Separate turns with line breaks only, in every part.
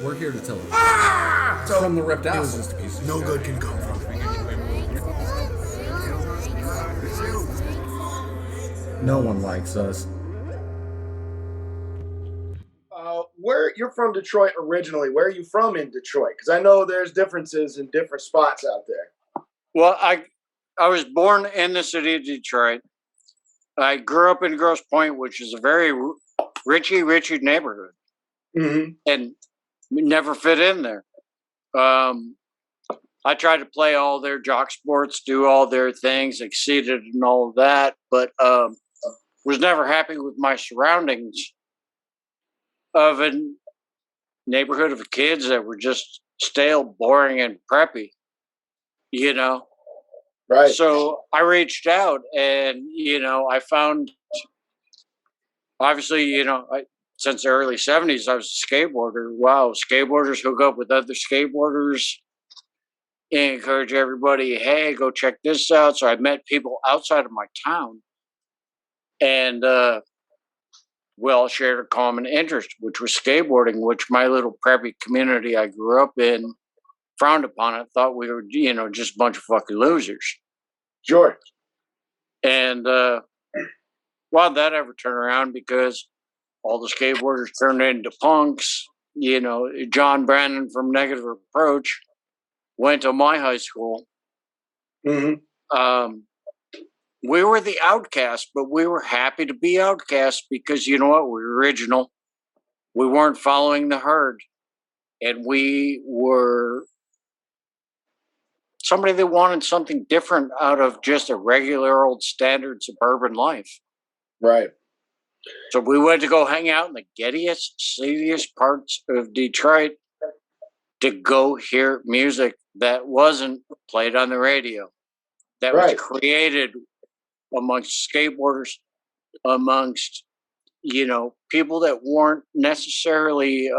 We're here to tell you.
So
From the ripped
it
out.
was just a piece of no good can come from it.
No one likes us.
Where you're from Detroit originally? Where are you from in Detroit? Because I know there's differences in different spots out there.
Well, I was born in the city of Detroit. I grew up in Grosse Pointe, which is a very richy neighborhood, and never fit in there. I tried to play all their jock sports, do all their things, exceeded and all of that, but was never happy with my surroundings of a neighborhood of kids that were just stale, boring, and preppy, you know?
Right.
So I reached out and, I found, obviously, since the early 70s, I was a skateboarder. Wow, skateboarders hook up with other skateboarders and encourage everybody, hey, go check this out. So I met people outside of my town and we all shared a common interest, which was skateboarding, which my little preppy community I grew up in frowned upon it, thought we were, just a bunch of fucking losers.
Sure.
And why'd that ever turn around? Because all the skateboarders turned into punks. John Brandon from Negative Approach went to my high school. We were the outcasts, but we were happy to be outcasts because you know what? We were original. We weren't following the herd. And we were somebody that wanted something different out of just a regular old standard suburban life.
Right.
So we went to go hang out in the ghettiest, seediest parts of Detroit to go hear music that wasn't played on the radio, that was created amongst skateboarders, amongst, people that weren't necessarily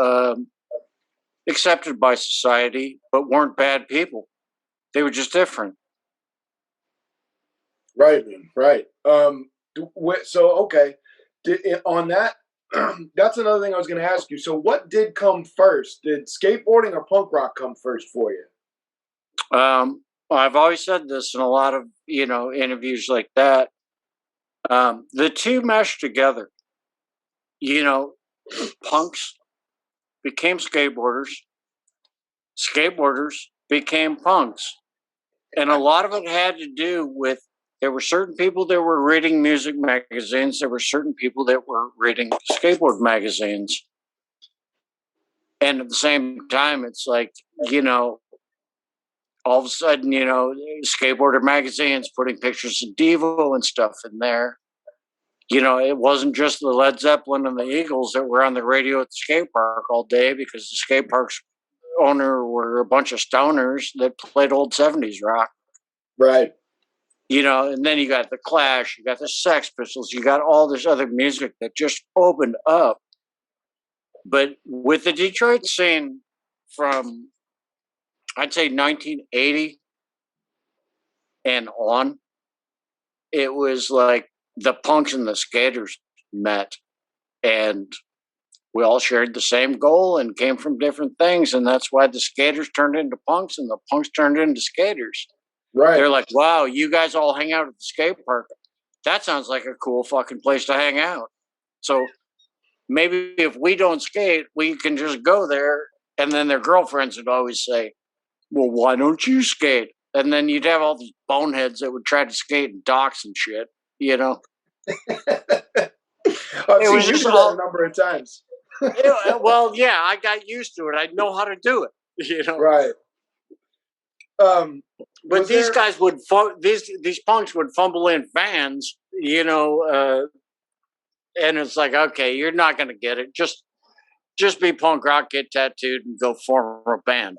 accepted by society, but weren't bad people. They were just different.
Right. So, okay. On that, that's another thing I was going to ask you. So what did come first? Did skateboarding or punk rock come first for you?
I've always said this in a lot of, interviews like that. The two meshed together. Punks became skateboarders. Skateboarders became punks. And a lot of it had to do with there were certain people that were reading music magazines. There were certain people that were reading skateboard magazines. And at the same time, it's like, all of a sudden, skateboarder magazines putting pictures of Devo and stuff in there. It wasn't just the Led Zeppelin and the Eagles that were on the radio at the skate park all day because the skate park's owner were a bunch of stoners that played old 70s rock.
Right.
And then you got the Clash, you got the Sex Pistols, you got all this other music that just opened up. But with the Detroit scene from, I'd say 1980 and on, it was like the punks and the skaters met and we all shared the same goal and came from different things. And that's why the skaters turned into punks and the punks turned into skaters.
Right.
They're like, wow, you guys all hang out at the skate park. That sounds like a cool fucking place to hang out. So maybe if we don't skate, we can just go there. And then their girlfriends would always say, well, why don't you skate? And then you'd have all these boneheads that would try to skate in docks and shit,
I've seen you do that a number of times.
Well, yeah, I got used to it. I know how to do it,
Right.
But these guys would these punks would fumble in fans, and it's like, okay, you're not going to get it. Just be punk rock, get tattooed, and go form a band.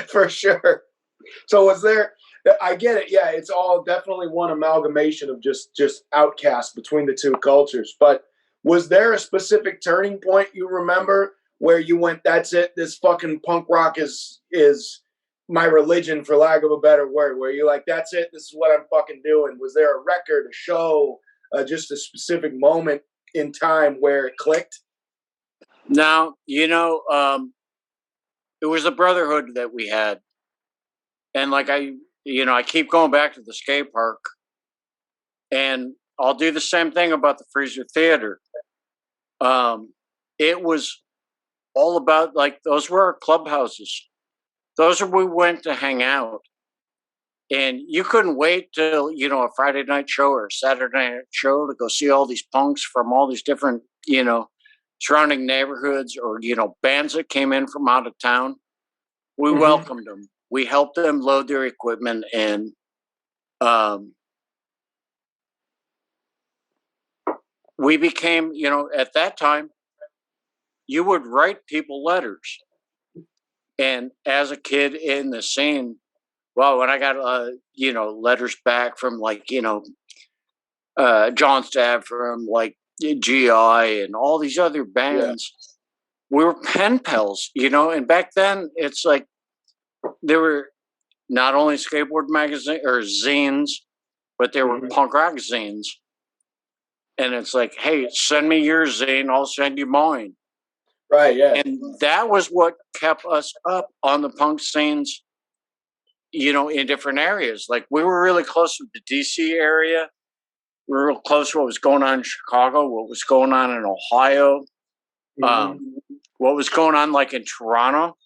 For sure. So was there? I get it. Yeah, it's all definitely one amalgamation of just outcasts between the two cultures. But was there a specific turning point you remember where you went, "That's it. This fucking punk rock is my religion," for lack of a better word? Where you're like, "That's it. This is what I'm fucking doing." Was there a record, a show, just a specific moment in time where it clicked?
Now, it was a brotherhood that we had. And like I keep going back to the skate park, and I'll do the same thing about the Freezer Theater. It was all about, like, those were our clubhouses. Those are where we went to hang out. And you couldn't wait till, a Friday night show or a Saturday night show to go see all these punks from all these different, surrounding neighborhoods, or, bands that came in from out of town. We welcomed them. We helped them load their equipment, and we became, at that time, you would write people letters. And as a kid in the scene, well, when I got, letters back from, like, John Stab, from, like, GI and all these other bands, we were pen pals, and back then it's like there were not only skateboard magazine or zines, but there were punk rock zines. And it's like, hey, send me your zine, I'll send you mine.
Right, yeah.
And that was what kept us up on the punk scenes, in different areas. Like, we were really close to the DC area. We were real close to what was going on in Chicago, what was going on in Ohio, what was going on, like, in Toronto.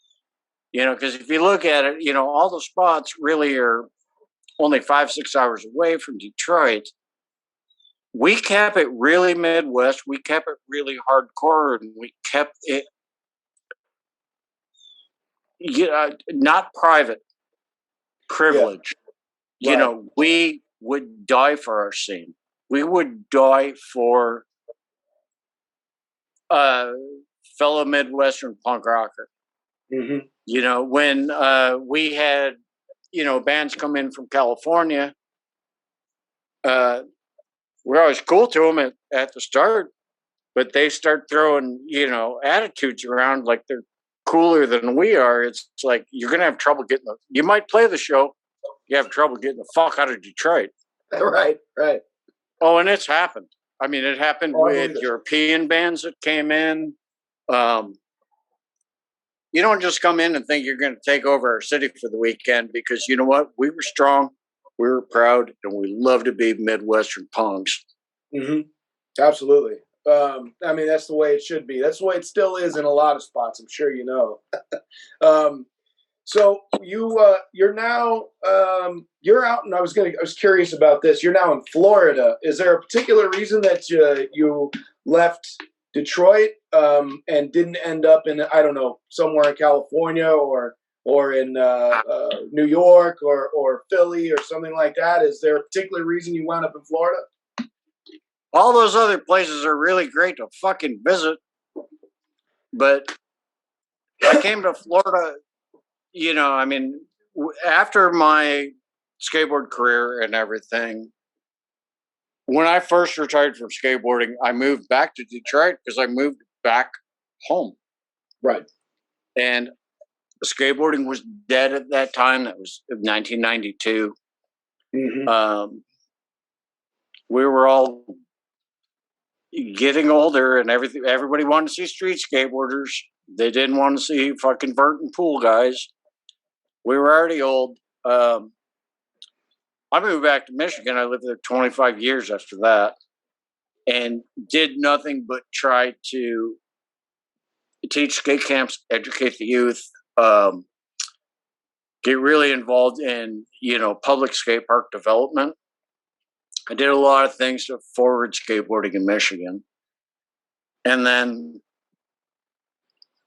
Because if you look at it, all the spots really are only 5-6 hours away from Detroit. We kept it really Midwest. We kept it really hardcore, and we kept it not private, privilege.
Right.
We would die for our scene. We would die for a fellow Midwestern punk rocker. When we had, bands come in from California, we're always cool to them at the start, but they start throwing, attitudes around like they're cooler than we are. It's like, you're going to have trouble you might play the show. You have trouble getting the fuck out of Detroit.
Right.
Oh, and it's happened. I mean, it happened with European bands that came in. You don't just come in and think you're going to take over our city for the weekend, because you know what? We were strong, we were proud, and we love to be Midwestern punks.
Absolutely. I mean, that's the way it should be. That's the way it still is in a lot of spots, I'm sure you know. So you're now you're out, and I was curious about this. You're now in Florida. Is there a particular reason that you left Detroit and didn't end up in, I don't know, somewhere in California or in New York or Philly or something like that? Is there a particular reason you wound up in Florida?
All those other places are really great to fucking visit, but I came to Florida, I mean, after my skateboard career and everything, when I first retired from skateboarding, I moved back to Detroit because I moved back home.
Right.
And skateboarding was dead at that time. That was 1992. We were all getting older, and everybody wanted to see street skateboarders. They didn't want to see fucking vert and pool guys. We were already old. I moved back to Michigan. I lived there 25 years after that, and did nothing but try to teach skate camps, educate the youth, get really involved in, public skate park development. I did a lot of things to forward skateboarding in Michigan. And then,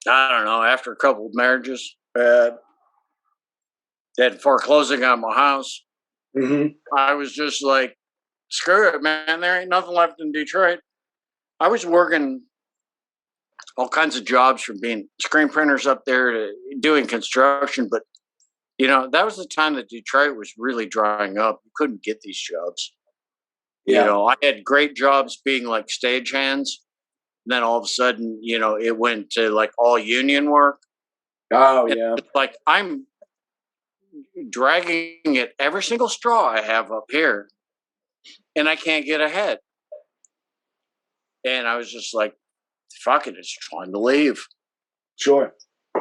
I don't know, after a couple of marriages, had foreclosing on my house, I was just like, screw it, man. There ain't nothing left in Detroit. I was working all kinds of jobs, from being screen printers up there to doing construction. But, that was the time that Detroit was really drying up. You couldn't get these jobs.
Yeah.
I had great jobs being like stagehands. Then all of a sudden, it went to like all union work.
Oh,
and
yeah.
Like, I'm dragging at every single straw I have up here, and I can't get ahead. And I was just like, fuck it, it's time to leave.
Sure.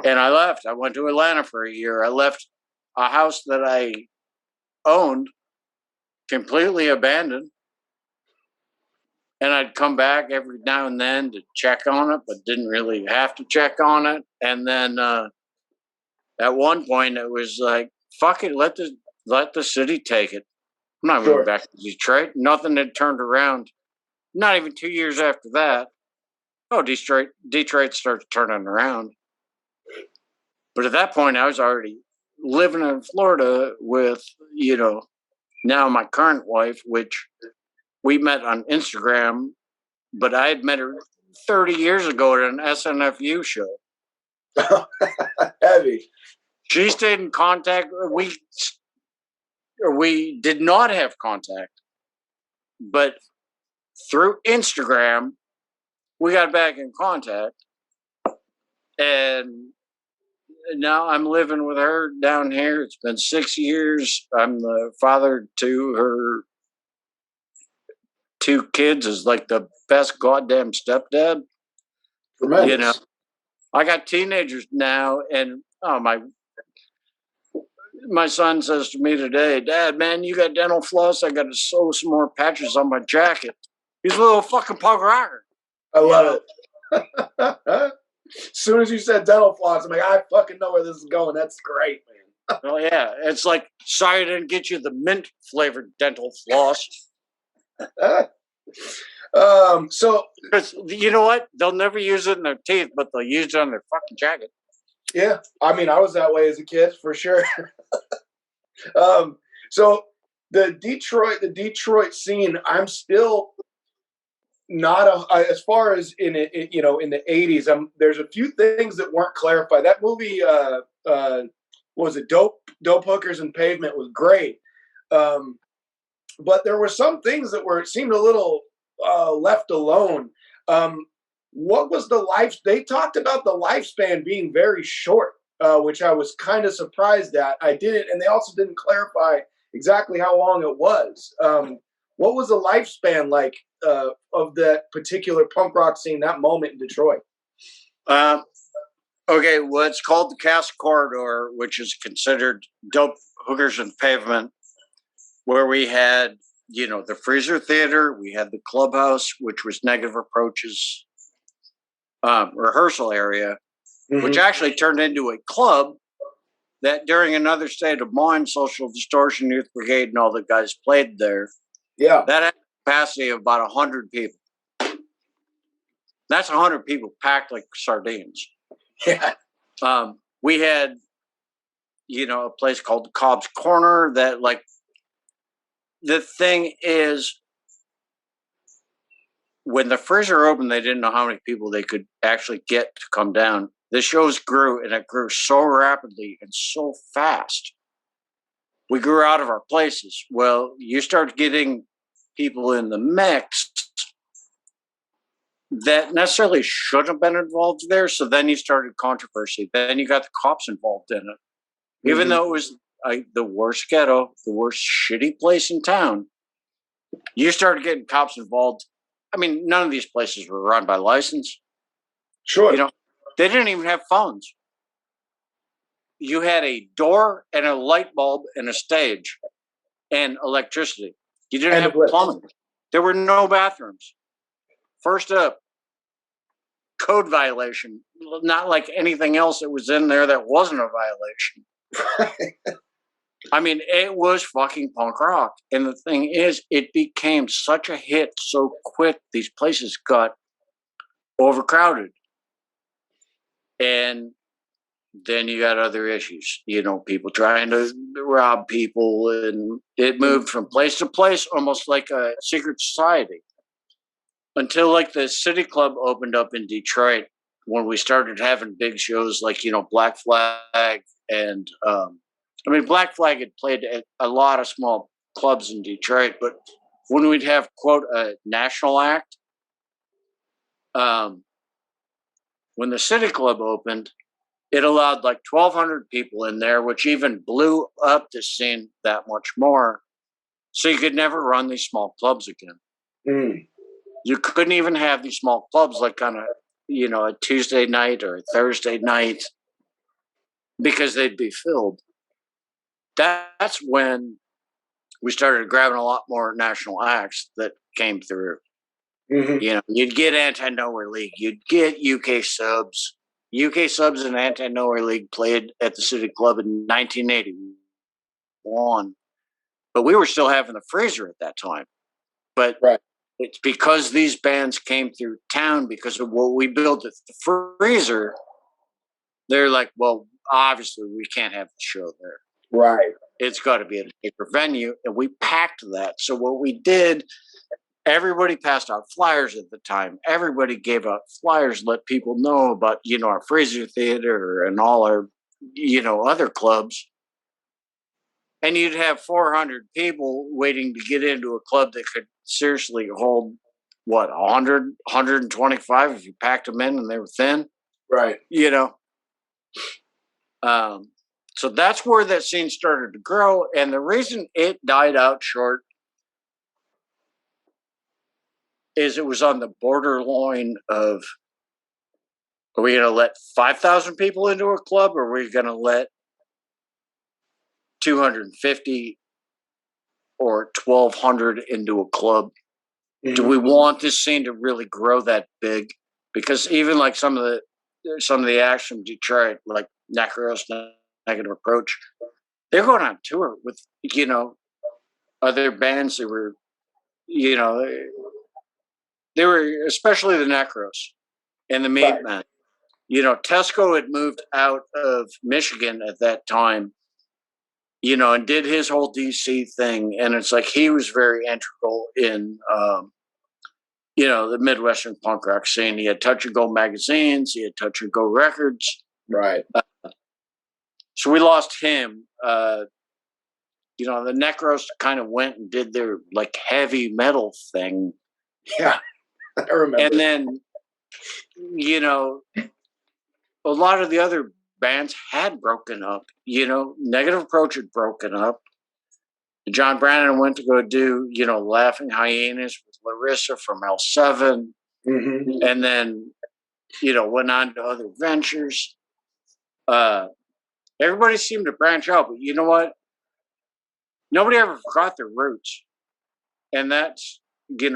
And I left. I went to Atlanta for a year. I left a house that I owned completely abandoned. And I'd come back every now and then to check on it, but didn't really have to check on it. And then at one point it was like, fuck it, let the city take it. I'm not moving back to Detroit. Nothing had turned around. Not even 2 years after that. Oh, Detroit started turning around. But at that point, I was already living in Florida with, now my current wife, which we met on Instagram, but I had met her 30 years ago at an SNFU show.
Heavy.
She stayed in contact. We did not have contact, but through Instagram, we got back in contact. And now I'm living with her down here. It's been 6 years. I'm the father to her 2 kids, is like the best goddamn stepdad.
Tremendous.
I got teenagers now, and my son says to me today, Dad, man, you got dental floss? I got to sew some more patches on my jacket. He's a little fucking punk rocker.
I love it. As soon as you said dental floss, I'm like, I fucking know where this is going. That's great, man.
Oh, yeah. It's like, sorry I didn't get you the mint flavored dental floss.
So
you know what? They'll never use it in their teeth, but they'll use it on their fucking jacket.
yeah, I mean, I was that way as a kid for sure. So the Detroit scene, I'm still not as far as in the 80s. There's a few things that weren't clarified. That movie, what was it, Dope Hookers and Pavement, was great. But there were some things that seemed a little left alone. What was the life? They talked about the lifespan being very short, which I was kind of surprised at. I didn't, and they also didn't clarify exactly how long it was. What was the lifespan like of that particular punk rock scene, that moment in Detroit?
Okay, well, it's called the Cast Corridor, which is considered Dope Hookers and Pavement, where we had, the Freezer Theater, we had the Clubhouse, which was Negative Approach's rehearsal area, which actually turned into a club that during Another State of Mind, Social Distortion, Youth Brigade, and all the guys played there.
Yeah.
That had a capacity of about 100 people. That's 100 people packed like sardines.
Yeah.
We had, a place called Cobb's Corner that, like, the thing is, when the Freezer opened, they didn't know how many people they could actually get to come down. The shows grew, and it grew so rapidly and so fast. We grew out of our places. Well, you start getting people in the mix that necessarily shouldn't have been involved there. So then you started controversy. Then you got the cops involved in it. Even though it was the worst ghetto, the worst shitty place in town, you started getting cops involved. I mean, none of these places were run by license.
Sure.
They didn't even have phones. You had a door and a light bulb and a stage and electricity. You didn't have plumbing. There were no bathrooms. First up, code violation. Not like anything else that was in there that wasn't a violation. I mean, it was fucking punk rock. And the thing is, it became such a hit so quick, these places got overcrowded. And then you got other issues, people trying to rob people, and it moved from place to place, almost like a secret society. Until like the City Club opened up in Detroit, when we started having big shows like, Black Flag and, Black Flag had played at a lot of small clubs in Detroit, but when we'd have, quote, a national act, when the City Club opened, it allowed like 1,200 people in there, which even blew up the scene that much more. So you could never run these small clubs again. You couldn't even have these small clubs like kind of, a Tuesday night or a Thursday night because they'd be filled. That's when we started grabbing a lot more national acts that came through.
Mm-hmm.
You'd get Anti-Nowhere League, you'd get UK Subs. UK Subs and Anti-Nowhere League played at the City Club in 1981, but we were still having the Freezer at that time. But
Right.
it's because these bands came through town because of what we built at the Freezer. They're like, well, obviously we can't have the show there.
Right.
It's got to be at a paper venue, and we packed that. So what we did, everybody passed out flyers at the time. Everybody gave out flyers, let people know about, our Freezer Theater and all our, other clubs. And you'd have 400 people waiting to get into a club that could seriously hold, 100, 125 if you packed them in and they were thin.
Right.
So that's where that scene started to grow. And the reason it died out short is it was on the borderline of, are we going to let 5,000 people into a club, or are we going to let 250 or 1,200 into a club? Mm-hmm. Do we want this scene to really grow that big? Because even like some of the acts from Detroit, like Necros, Negative Approach, they're going on tour with, other bands that were, they were, especially the Necros and the Meat Men. Tesco had moved out of Michigan at that time, and did his whole DC thing. And it's like he was very integral in, the Midwestern punk rock scene. He had Touch and Go magazines. He had Touch and Go records.
Right.
So we lost him. The Necros kind of went and did their like heavy metal thing.
Yeah, I remember.
And then, a lot of the other bands had broken up. Negative Approach had broken up. John Brannon went to go do, Laughing Hyenas with Larissa from L7.
Mm-hmm.
And then, went on to other ventures. Everybody seemed to branch out, but you know what? Nobody ever forgot their roots. And that's,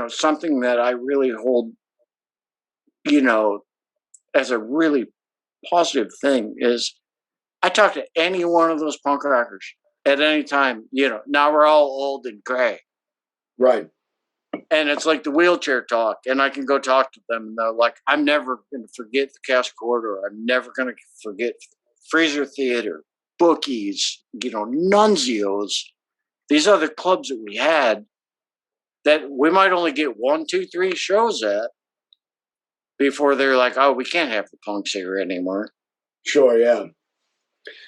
something that I really hold, as a really positive thing is I talk to any one of those punk rockers at any time, now we're all old and gray.
Right.
And it's like the wheelchair talk, and I can go talk to them, and they're like, I'm never going to forget the Skateboarder. I'm never going to forget Freezer Theater, Bookies, Nunzios, these other clubs that we had that we might only get 1, 2, 3 shows at before they're like, oh, we can't have the punks here anymore.
Sure, yeah.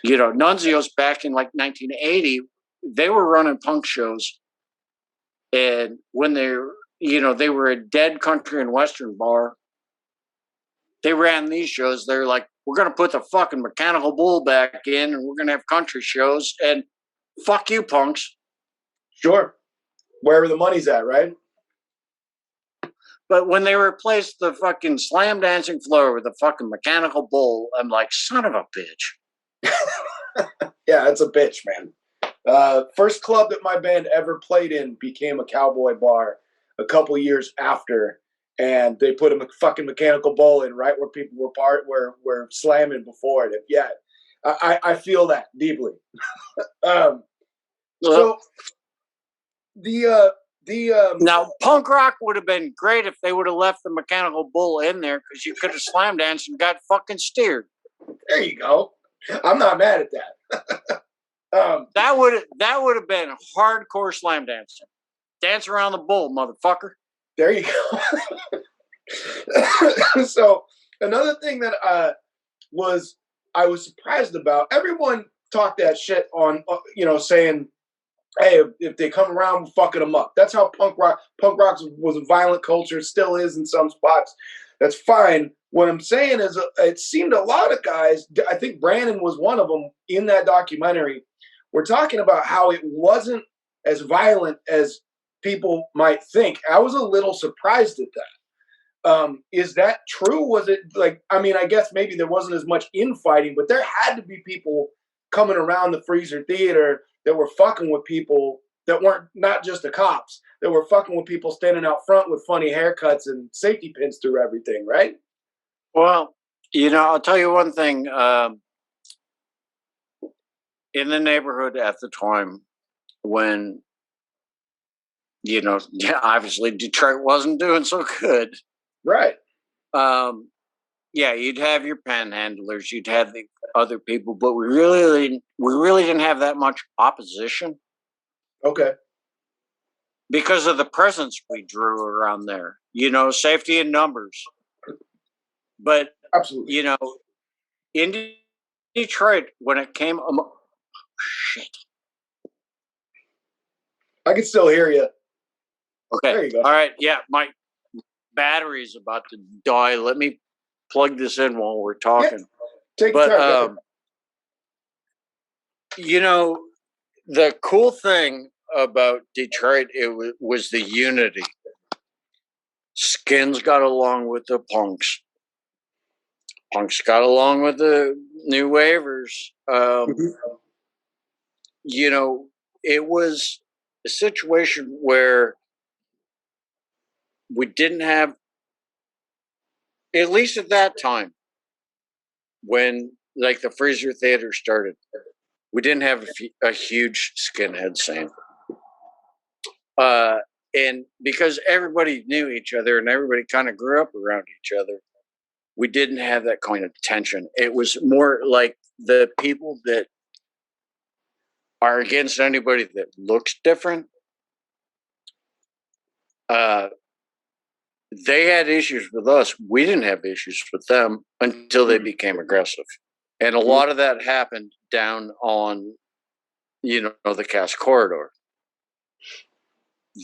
Nunzios back in like 1980, they were running punk shows. And when they were a Dead Country and Western bar, they ran these shows. They're like, we're going to put the fucking Mechanical Bull back in, and we're going to have country shows, and fuck you, punks.
Sure. Wherever the money's at, right?
But when they replaced the fucking slam dancing floor with a fucking Mechanical Bull, I'm like, son of a bitch.
Yeah, it's a bitch, man. First club that my band ever played in became a cowboy bar a couple years after, and they put a fucking Mechanical Bull in right where people were slamming before it. Yeah, I feel that deeply. So
now punk rock would have been great if they would have left the Mechanical Bull in there, because you could have slam danced and got fucking steered.
There you go. I'm not mad at that.
That would have been hardcore slam dancing. Dance around the bull, motherfucker.
There you go. So another thing that I was surprised about, everyone talked that shit on, saying, hey, if they come around, we're fucking them up. That's how punk rock was a violent culture, still is in some spots. That's fine. What I'm saying is, it seemed a lot of guys, I think Brandon was one of them in that documentary, were talking about how it wasn't as violent as people might think. I was a little surprised at Is that true? Was it like, I mean, I guess maybe there wasn't as much infighting, but there had to be people coming around the Freezer Theater that were fucking with people that weren't not just the cops, that were fucking with people standing out front with funny haircuts and safety pins through everything, right?
Well, I'll tell you one thing. In the neighborhood at the time when, obviously Detroit wasn't doing so good.
Right.
Yeah, you'd have your panhandlers, you'd have the other people, but we really didn't have that much opposition
Okay.
because of the presence we drew around there. Safety in numbers. But
Absolutely.
in Detroit, when it came, shit.
I can still hear you.
Okay.
There you go.
All right. Yeah, my battery's about to die. Let me plug this in while we're talking.
Take your time.
The cool thing about Detroit, it was the unity. Skins got along with the punks. Punks got along with the new waivers. It was a situation where we didn't have, at least at that time, when like the Freezer Theater started, we didn't have a huge skinhead scene. And because everybody knew each other and everybody kind of grew up around each other, we didn't have that kind of tension. It was more like the people that are against anybody that looks different. They had issues with us. We didn't have issues with them until they became aggressive. And a lot of that happened down on, the Cass Corridor.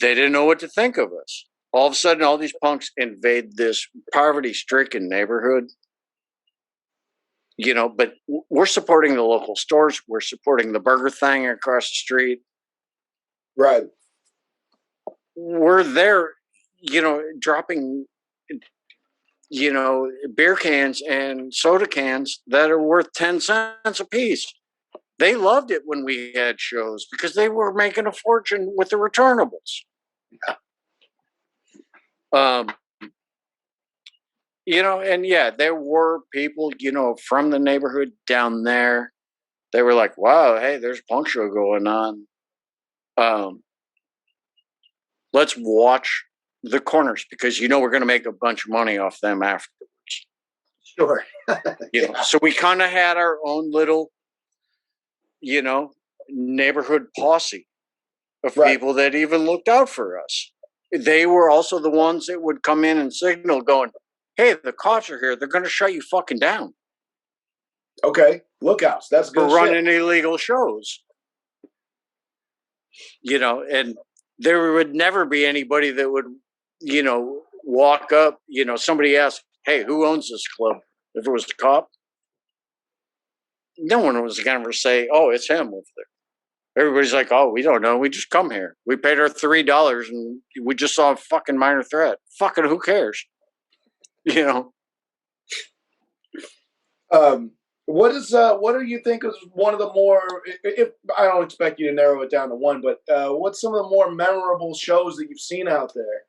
They didn't know what to think of us. All of a sudden, all these punks invade this poverty-stricken neighborhood. But we're supporting the local stores. We're supporting the burger thing across the street.
Right.
We're there, dropping, beer cans and soda cans that are worth 10 cents a piece. They loved it when we had shows because they were making a fortune with the returnables. And yeah, there were people, from the neighborhood down there. They were like, wow, hey, there's a punk show going on. Let's watch the corners because, we're going to make a bunch of money off them afterwards.
Sure.
So we kind of had our own little, neighborhood posse of people that even looked out for us. They were also the ones that would come in and signal going, hey, the cops are here. They're going to shut you fucking down.
Okay. Lookouts. That's good.
For running illegal shows. And there would never be anybody that would, walk up, somebody asked, hey, who owns this club? If it was a cop, no one was going to say, oh, it's him over there. Everybody's like, oh, we don't know. We just come here. We paid our $3 and we just saw a fucking minor threat. Fucking who cares?
What do you think is one of the more, if I don't expect you to narrow it down to one, but what's some of the more memorable shows that you've seen out there?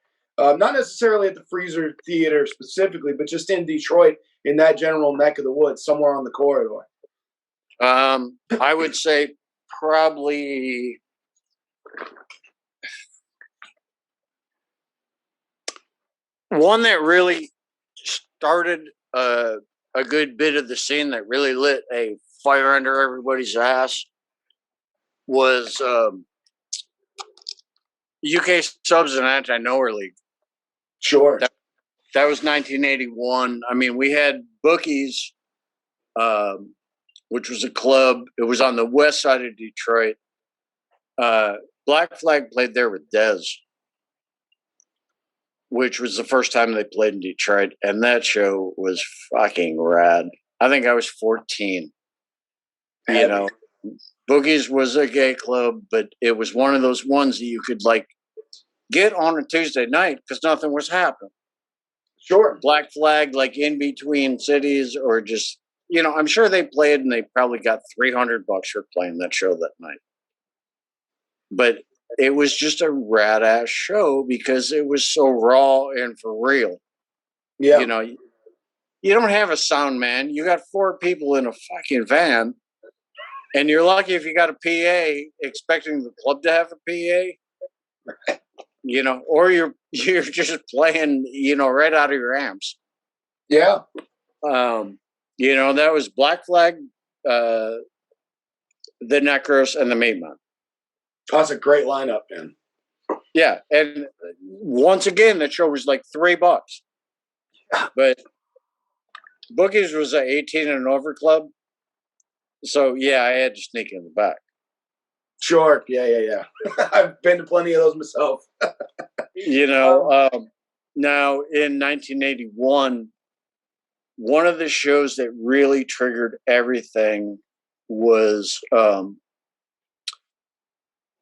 Not necessarily at the Freezer Theater specifically, but just in Detroit, in that general neck of the woods, somewhere on the corridor.
I would say probably one that really started a good bit of the scene, that really lit a fire under everybody's ass, was UK Subs and Anti-Nowhere League.
Sure.
That was 1981. I mean, we had Bookies, which was a club. It was on the west side of Detroit. Black Flag played there with Dez, which was the first time they played in Detroit. And that show was fucking rad. I think I was 14. Boogies was a gay club, but it was one of those ones that you could get on a Tuesday night because nothing was happening.
Sure.
Black Flag, like in between cities, or just, I'm sure they played and they probably got $300 for playing that show that night. But it was just a rad ass show because it was so raw and for real.
Yeah.
You don't have a sound man. You got 4 people in a fucking van, and you're lucky if you got a PA, expecting the club to have a PA. Or you're just playing, right out of your amps.
Yeah.
That was Black Flag, the Necros, and the Meat Man.
That's a great lineup, man.
Yeah, and once again, that show was like $3, but Boogie's was an 18 and over club, so yeah, I had to sneak in the back.
Sure. Yeah. I've been to plenty of those myself.
Now in 1981, one of the shows that really triggered everything was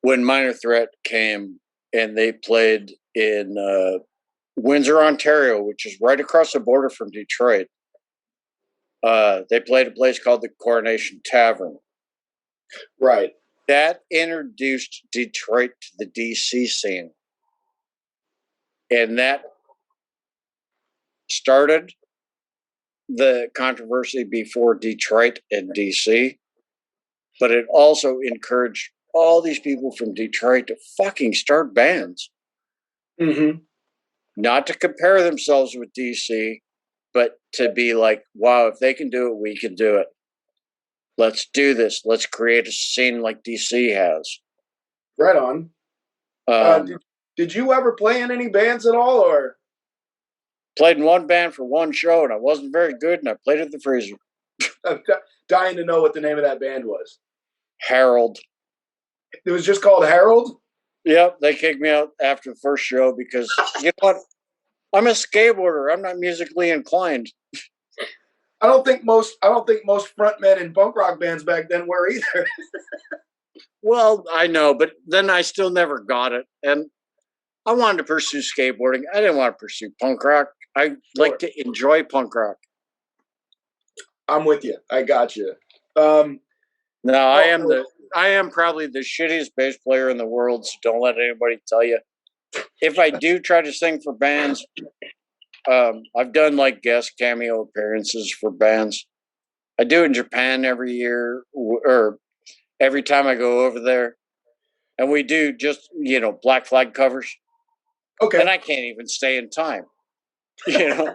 when Minor Threat came and they played in Windsor, Ontario, which is right across the border from Detroit. They played a place called the Coronation Tavern.
Right.
That introduced Detroit to the DC scene. And that started the controversy before Detroit and DC. But it also encouraged all these people from Detroit to fucking start bands.
Mm-hmm.
Not to compare themselves with DC, but to be like, wow, if they can do it, we can do it. Let's do this. Let's create a scene like DC has.
Right on. Did you ever play in any bands at all, or?
Played in one band for one show, and I wasn't very good, and I played at the Freezer.
I'm dying to know what the name of that band was.
Harold.
It was just called Harold?
Yep, they kicked me out after the first show because, you know what? I'm a skateboarder. I'm not musically inclined.
I don't think most frontmen in punk rock bands back then were either.
Well, I know, but then I still never got it. And I wanted to pursue skateboarding. I didn't want to pursue punk rock. I like to enjoy punk rock.
I'm with you. I got you.
No, I am probably the shittiest bass player in the world, so don't let anybody tell you. If I do try to sing for bands, I've done like guest cameo appearances for bands. I do in Japan every year, or every time I go over there. And we do just, Black Flag covers.
Okay.
And I can't even stay in time. You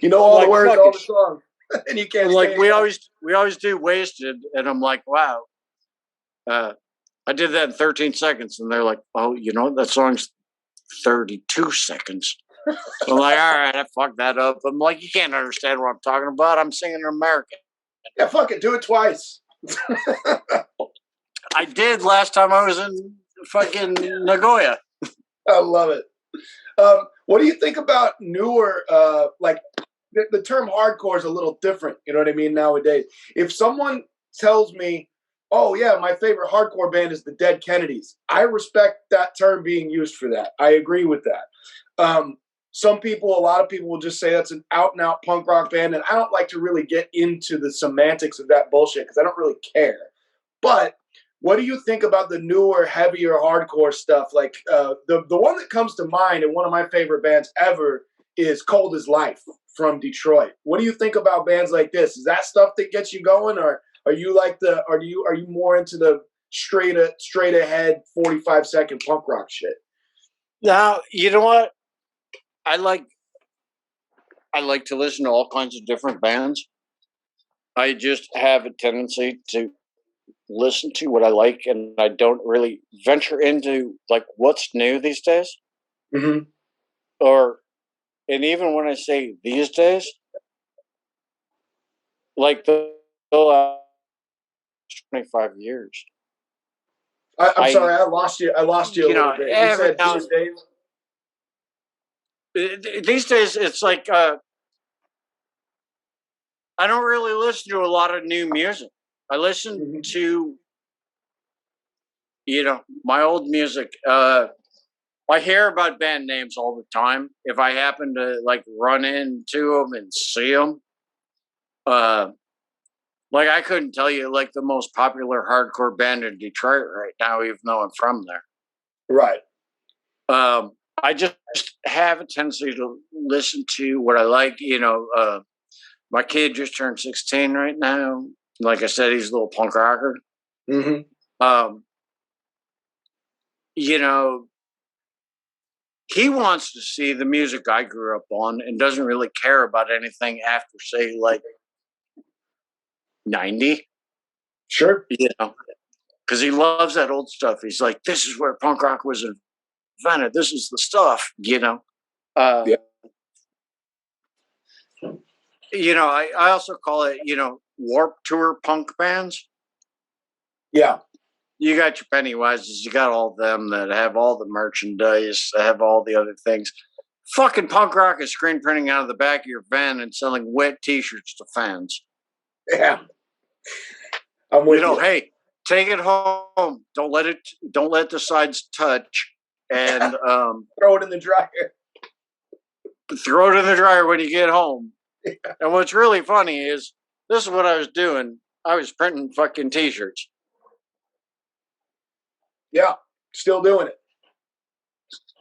know
all the words, all the songs. And you can't
like we always do Wasted, and I'm like, wow. I did that in 13 seconds, and they're like, oh, that song's 32 seconds. I'm like, all right, I fucked that up. I'm like, you can't understand what I'm talking about. I'm singing in American.
Yeah, fuck it, do it twice.
I did last time I was in fucking Nagoya.
I love it. What do you think about newer, the term hardcore is a little different, you know what I mean, nowadays. If someone tells me, oh yeah, my favorite hardcore band is the Dead Kennedys, I respect that term being used for that. I agree with that. A lot of people will just say that's an out and out punk rock band, and I don't like to really get into the semantics of that bullshit because I don't really care. But what do you think about the newer, heavier hardcore stuff? Like the one that comes to mind, and one of my favorite bands ever, is Cold as Life from Detroit. What do you think about bands like this? Is that stuff that gets you going, or are you are you more into the straight ahead 45-second punk rock shit?
Now, you know what? I like to listen to all kinds of different bands. I just have a tendency to listen to what I like, and I don't really venture into like what's new these days.
Mm-hmm.
And even when I say these days, like the last 25 years.
I'm sorry, I lost you. I lost you a little bit. You said these days.
These days, it's like I don't really listen to a lot of new music. I listen to, my old music. I hear about band names all the time. If I happen to like run into them and see them, like I couldn't tell you like the most popular hardcore band in Detroit right now, even though I'm from there.
Right.
I just have a tendency to listen to what I like. My kid just turned 16 right now. Like I said, he's a little punk rocker.
Mm-hmm.
You know, he wants to see the music I grew up on and doesn't really care about anything after, say, like 90.
Sure.
Because he loves that old stuff. He's like, this is where punk rock was invented. This is the stuff,
Yeah.
I also call it, warp tour punk bands.
Yeah.
You got your Pennywises, you got all them that have all the merchandise, that have all the other things. Fucking punk rock is screen printing out of the back of your van and selling wet T-shirts to fans.
Yeah. I'm with you.
Hey, take it home. Don't let the sides touch, and
Throw it in the dryer.
Throw it in the dryer when you get home. Yeah. And what's really funny is this is what I was doing. I was printing fucking T-shirts.
Yeah, still doing it.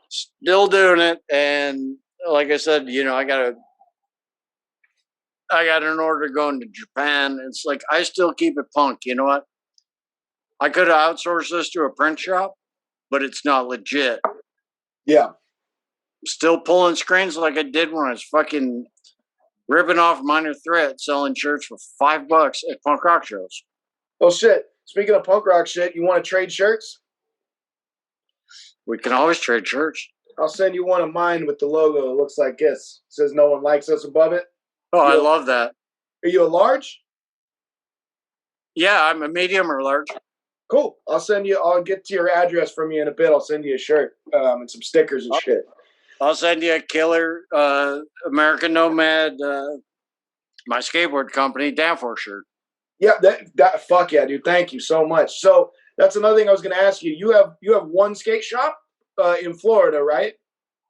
Still doing it, and like I said, I got an order going to Japan. It's like I still keep it punk. You know what? I could have outsourced this to a print shop, but it's not legit.
Yeah.
Still pulling screens like I did when I was fucking ripping off Minor Threat, selling shirts for $5 at punk rock shows.
Well, shit. Speaking of punk rock shit, you want to trade shirts?
We can always trade shirts.
I'll send you one of mine with the logo. It looks like this. It says "No one likes us" above it.
Oh, I love that.
Are you a large?
Yeah, I'm a medium or large.
Cool. I'll get to your address from you in a bit. I'll send you a shirt and some stickers and shit.
I'll send you a killer American Nomad, my skateboard company, Danforth shirt.
Yeah, that fuck yeah, dude. Thank you so much. So that's another thing I was going to ask you. You have one skate shop in Florida, right?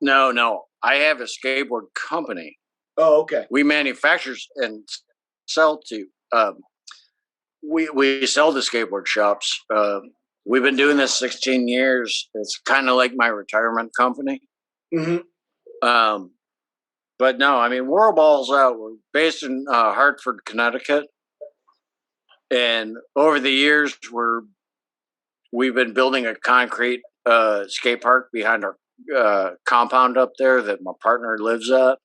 No. I have a skateboard company.
Oh, okay.
We manufacture and sell to. We sell to skateboard shops. We've been doing this 16 years. It's kind of like my retirement company.
Mm-hmm.
But no, I mean, we're all balls out. We're based in Hartford, Connecticut. And over the years, we've been building a concrete skate park behind our compound up there that my partner lives at.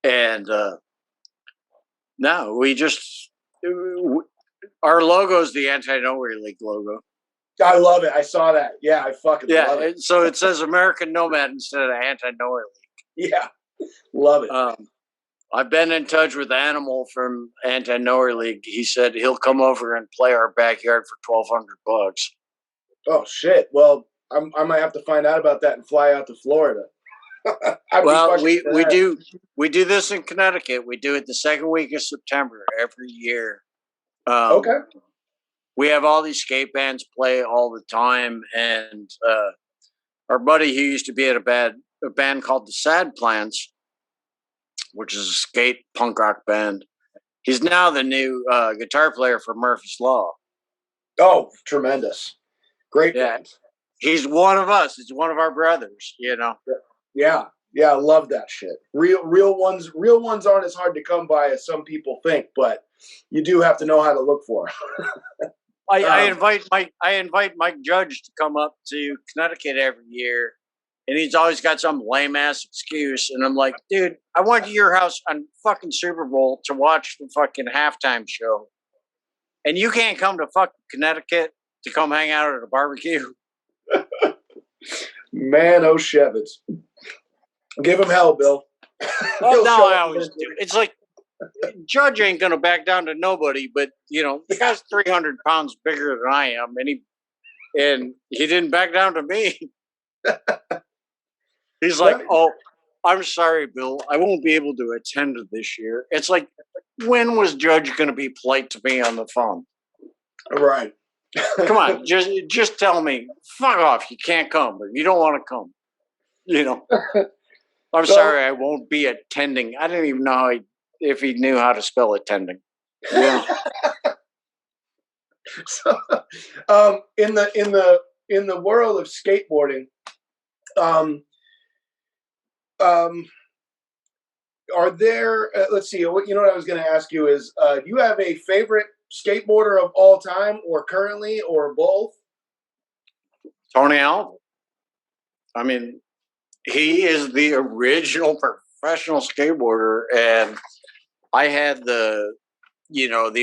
And no, our logo is the Anti-Nowhere League logo.
I love it. I saw that. Yeah, I fucking love it.
So it says American Nomad instead of Anti-Nowhere League.
Yeah, love it.
I've been in touch with Animal from Anti-Nowhere League. He said he'll come over and play our backyard for $1,200.
Oh shit! Well, I might have to find out about that and fly out to Florida.
Well, we do this in Connecticut. We do it the second week of September every year.
Okay.
We have all these skate bands play all the time, and our buddy who used to be at a band called the Sad Plants, which is a skate punk rock band. He's now the new guitar player for Murphy's Law.
Oh, tremendous. Great band.
He's one of us. He's one of our brothers,
Yeah, I love that shit. Real ones aren't as hard to come by as some people think, but you do have to know how to look for them.
I invite Mike Judge to come up to Connecticut every year, and he's always got some lame ass excuse. And I'm like, dude, I went to your house on fucking Super Bowl to watch the fucking halftime show, and you can't come to fucking Connecticut to come hang out at a barbecue.
Man, oh Shevitz. Give him hell, Bill.
Oh, no, I always do. It's like Judge ain't gonna back down to nobody, but the guy's 300 pounds bigger than I am, and he didn't back down to me. He's like, "Oh, I'm sorry, Bill. I won't be able to attend this year." It's like, when was Judge gonna be polite to me on the phone?
Right.
Come on, just tell me, fuck off. You can't come, but you don't want to come. You know, I'm
So-
sorry, I won't be attending. I didn't even know if he knew how to spell attending. Yeah.
So, in the world of skateboarding, um, um, are there? Let's see. What I was going to ask you is, do you have a favorite skateboarder of all time, or currently, or both?
Tony Alva. I mean, he is the original professional skateboarder, and I had the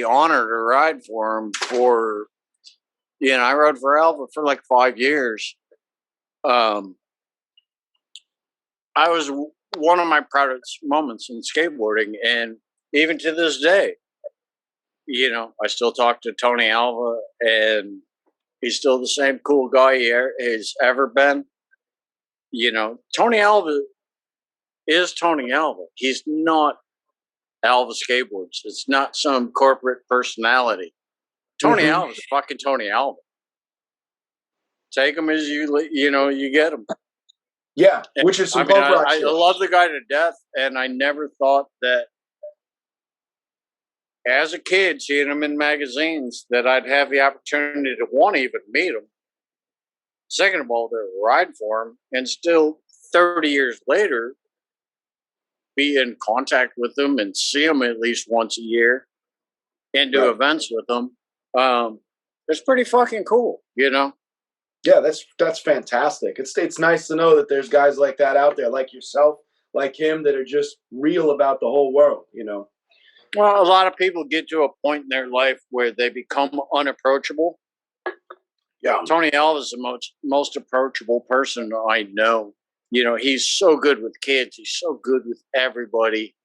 honor to ride for him for, I rode for Alva for like 5 years. I was one of my proudest moments in skateboarding, and even to this day, I still talk to Tony Alva, and he's still the same cool guy he has ever been. Tony Alva is Tony Alva. He's not Alva Skateboards. It's not some corporate personality. Tony
Mhm.
Alva is fucking Tony Alva. Take him as you get him.
Yeah, which is some
I mean,
punk rock
I
shit.
love the guy to death, and I never thought that as a kid, seeing him in magazines, that I'd have the opportunity to want to even meet him. Second of all, to ride for him, and still 30 years later, be in contact with him and see him at least once a year and do
Right.
events with him. It's pretty fucking cool,
Yeah, that's fantastic. It's nice to know that there's guys like that out there, like yourself, like him, that are just real about the whole world.
Well, a lot of people get to a point in their life where they become unapproachable.
Yeah.
Tony Alva is the most approachable person I know. He's so good with kids. He's so good with everybody.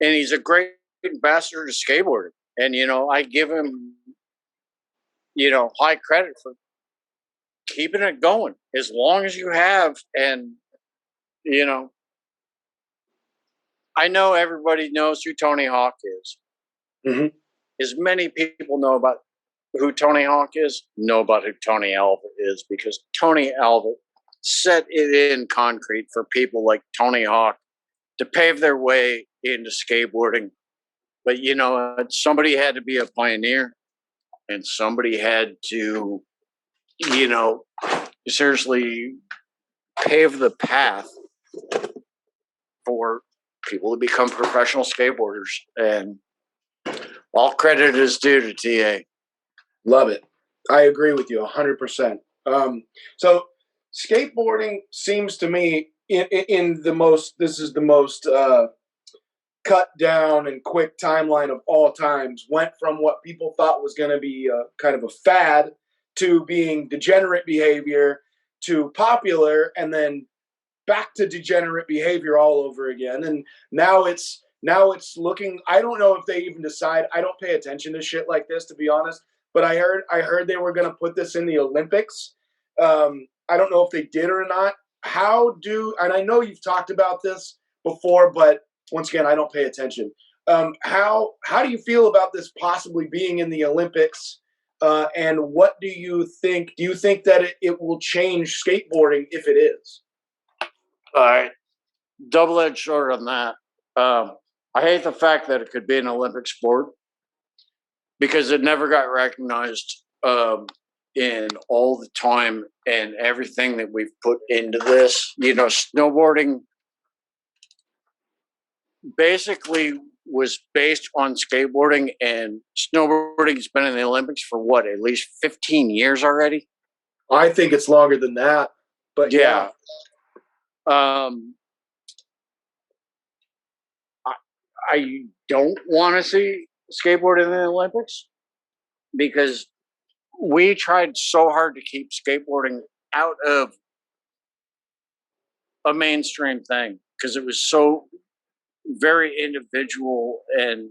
And he's a great ambassador to skateboarding. And, I give him, high credit for keeping it going as long as you have. And, I know everybody knows who Tony Hawk is.
Mhm.
As many people know about who Tony Hawk is, know about who Tony Alva is, because Tony Alva set it in concrete for people like Tony Hawk to pave their way into skateboarding. But somebody had to be a pioneer, and somebody had to, seriously pave the path for people to become professional skateboarders. And all credit is due to TA.
Love it. I agree with you 100%. So skateboarding seems to me in the most, this is the most cut down and quick timeline of all times, went from what people thought was going to be kind of a fad to being degenerate behavior to popular, and then back to degenerate behavior all over again. And now it's looking, I don't know if they even decide. I don't pay attention to shit like this, to be honest, but I heard they were going to put this in the Olympics. I don't know if they did or not. And I know you've talked about this before, but once again, I don't pay attention. How do you feel about this possibly being in the Olympics? And what do you think? Do you think that it will change skateboarding if it is?
All right. Double-edged sword on that. I hate the fact that it could be an Olympic sport because it never got recognized in all the time and everything that we've put into this. Snowboarding basically was based on skateboarding, and snowboarding has been in the Olympics for what, at least 15 years already?
I think it's longer than that, but yeah.
I don't want to see skateboarding in the Olympics because we tried so hard to keep skateboarding out of a mainstream thing because it was so very individual and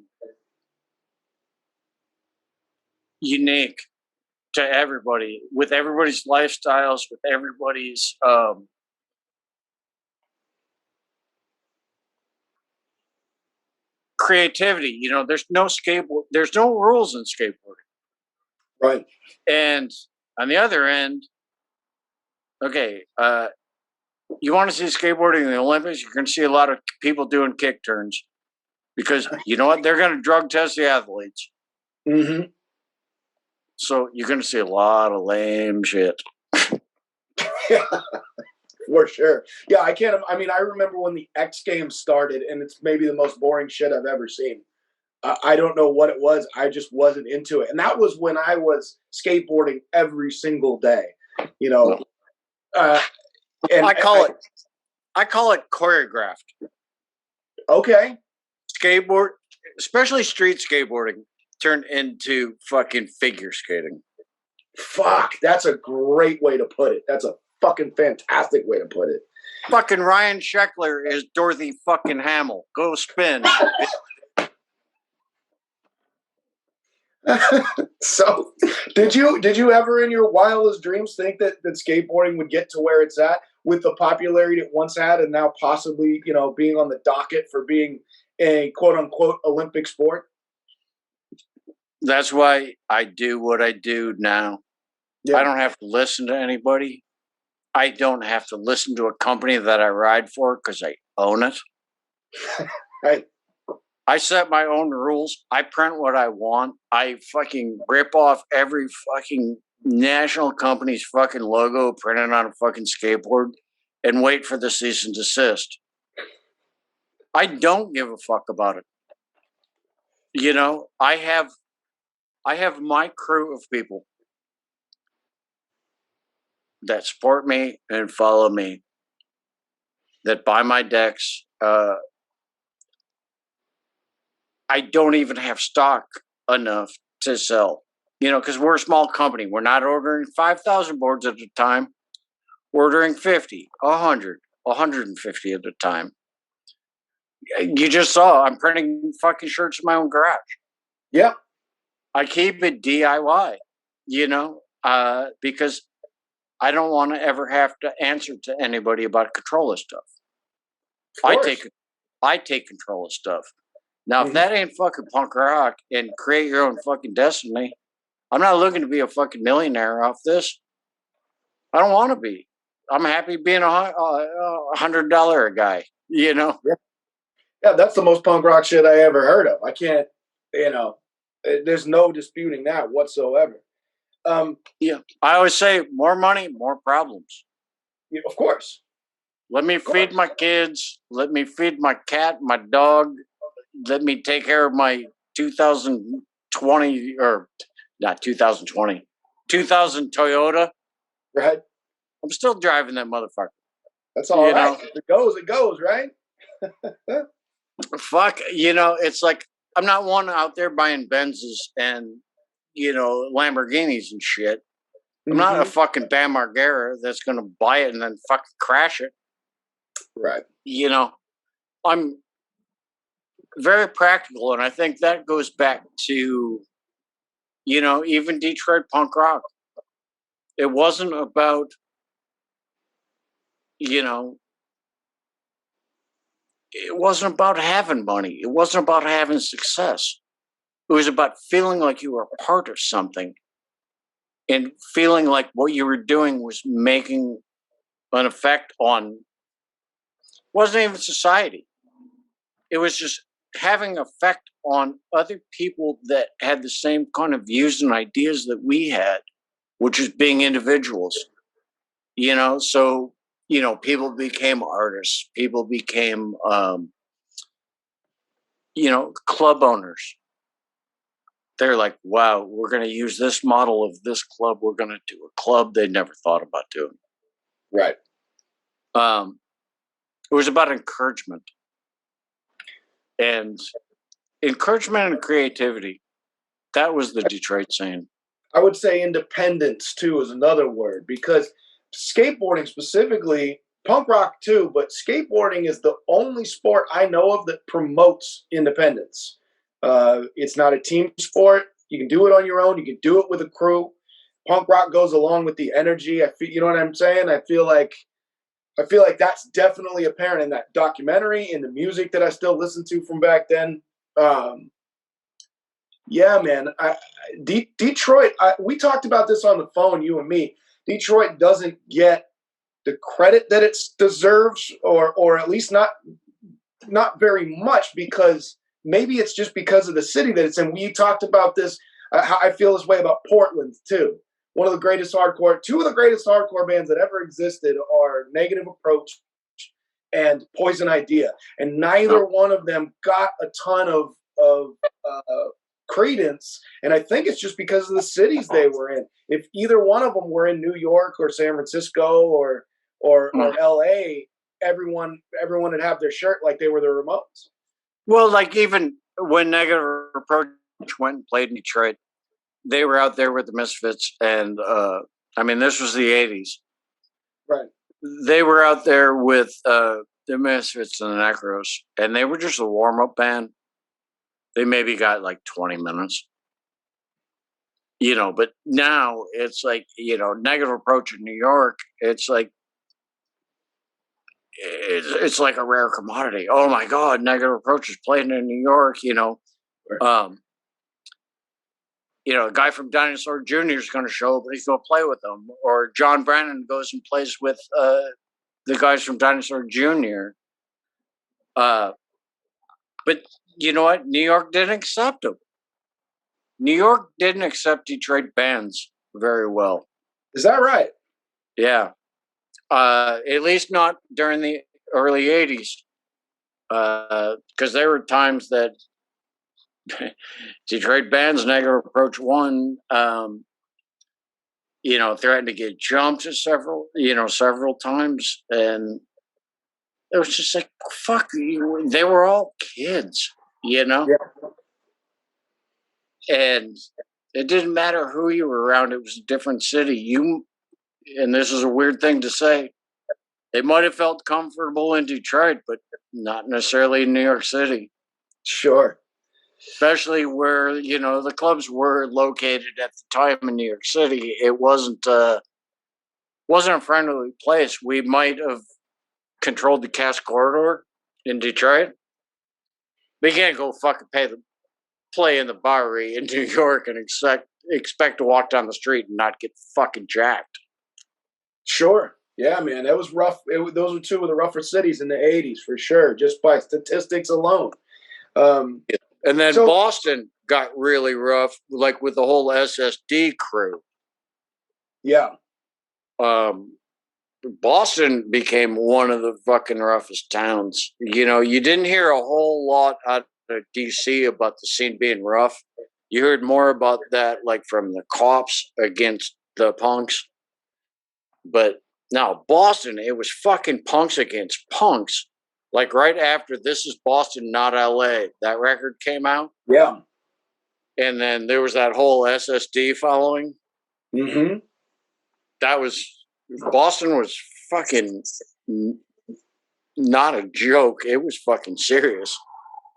unique to everybody, with everybody's lifestyles, with everybody's creativity. There's no rules in skateboarding.
Right.
And on the other end, okay, you want to see skateboarding in the Olympics, you're going to see a lot of people doing kick turns because you know what? They're going to drug test the athletes.
Mm-hmm.
So you're going to see a lot of lame shit.
Yeah, for sure. Yeah, I mean, I remember when the X Games started, and it's maybe the most boring shit I've ever seen. I don't know what it was. I just wasn't into it. And that was when I was skateboarding every single day, you know. And
I call it choreographed.
Okay.
Skateboard, especially street skateboarding, turned into fucking figure skating.
Fuck, that's a great way to put it. That's a fucking fantastic way to put it.
Fucking Ryan Sheckler is Dorothy fucking Hamill. Go spin.
So, did you ever in your wildest dreams think that skateboarding would get to where it's at with the popularity it once had, and now possibly, you know, being on the docket for being a quote unquote Olympic sport?
That's why I do what I do now.
Yeah.
I don't have to listen to anybody. I don't have to listen to a company that I ride for because I own it.
Right.
I set my own rules. I print what I want. I fucking rip off every fucking national company's fucking logo printed on a fucking skateboard and wait for the cease and desist. I don't give a fuck about it. You know, I have my crew of people that support me and follow me, that buy my decks. I don't even have stock enough to sell, you know, because we're a small company. We're not ordering 5,000 boards at a time. We're ordering 50, 100, 150 at a time. You just saw I'm printing fucking shirts in my own garage.
Yeah.
I keep it DIY, you know, because I don't want to ever have to answer to anybody about control of stuff. I take control of stuff. Now, if that ain't fucking punk rock and create your own fucking destiny, I'm not looking to be a fucking millionaire off this. I don't want to be. I'm happy being $100 guy, you know?
Yeah, that's the most punk rock shit I ever heard of. I can't, you know, there's no disputing that whatsoever.
Yeah. I always say more money, more problems.
Yeah, of course.
Let me feed my kids. Let me feed my cat, my dog. Let me take care of my 2020 or not 2020, 2000 Toyota.
Right.
I'm still driving that motherfucker.
That's all
You
right.
know?
It goes, right?
Fuck, you know, it's like I'm not one out there buying Benzes and, you know, Lamborghinis and shit. I'm not a fucking Bam Margera that's going to buy it and then fucking crash it.
Right.
You know, I'm very practical, and I think that goes back to, you know, even Detroit punk rock. It wasn't about, you know, it wasn't about having money. It wasn't about having success. It was about feeling like you were a part of something and feeling like what you were doing was making an effect on, wasn't even society. It was just having effect on other people that had the same kind of views and ideas that we had, which is being individuals, you know? So, you know, people became artists, people became, you know, club owners. They're like, wow, we're going to use this model of this club. We're going to do a club they never thought about doing.
Right.
It was about encouragement. And encouragement and creativity. That was the Detroit scene.
I would say independence too is another word, because skateboarding specifically, punk rock too, but skateboarding is the only sport I know of that promotes independence. It's not a team sport. You can do it on your own. You can do it with a crew. Punk rock goes along with the energy. I feel, you know what I'm saying? I feel like that's definitely apparent in that documentary, in the music that I still listen to from back then. Yeah, man. Detroit, we talked about this on the phone, you and me. Detroit doesn't get the credit that it deserves, or at least not very much, because maybe it's just because of the city that it's in. We talked about this. I feel this way about Portland too. Two of the greatest hardcore bands that ever existed are Negative Approach and Poison Idea, and neither one of them got a ton of credence. And I think it's just because of the cities they were in. If either one of them were in New York or San Francisco or L.A., everyone would have their shirt like they were the Ramones.
Well, like even when Negative Approach went and played in Detroit, they were out there with the Misfits, and I mean, this was the 80s.
Right.
They were out there with the Misfits and the Necros, and they were just a warm-up band. They maybe got like 20 minutes. But now it's like, Negative Approach in New York, it's like a rare commodity. Oh my God, Negative Approach is playing in New York, a guy from Dinosaur Jr. is going to show up, but he's going to play with them. Or John Brennan goes and plays with the guys from Dinosaur Jr. But you know what? New York didn't accept them. New York didn't accept Detroit bands very well.
Is that right?
Yeah. At least not during the early 80s. Because there were times that Detroit bands, Negative Approach 1, threatened to get jumped several times. And it was just like, fuck, they were all kids, Yeah. And it didn't matter who you were around. It was a different city. And this is a weird thing to say, they might have felt comfortable in Detroit, but not necessarily in New York City.
Sure.
Especially where, the clubs were located at the time in New York City. It wasn't a friendly place. We might have controlled the cash corridor in Detroit. We can't go fucking play in the Bowery in New York and expect to walk down the street and not get fucking jacked.
Sure. Yeah, man, that was rough. Those were two of the rougher cities in the 80s for sure, just by statistics alone.
And then Boston got really rough, like with the whole SSD crew.
Yeah.
Boston became one of the fucking roughest towns. You didn't hear a whole lot out of DC about the scene being rough. You heard more about that, like from the cops against the punks. But now Boston, it was fucking punks against punks. Like right after This Is Boston, Not LA, that record came out.
Yeah.
And then there was that whole SSD following.
Mm-hmm.
Boston was fucking not a joke. It was fucking serious.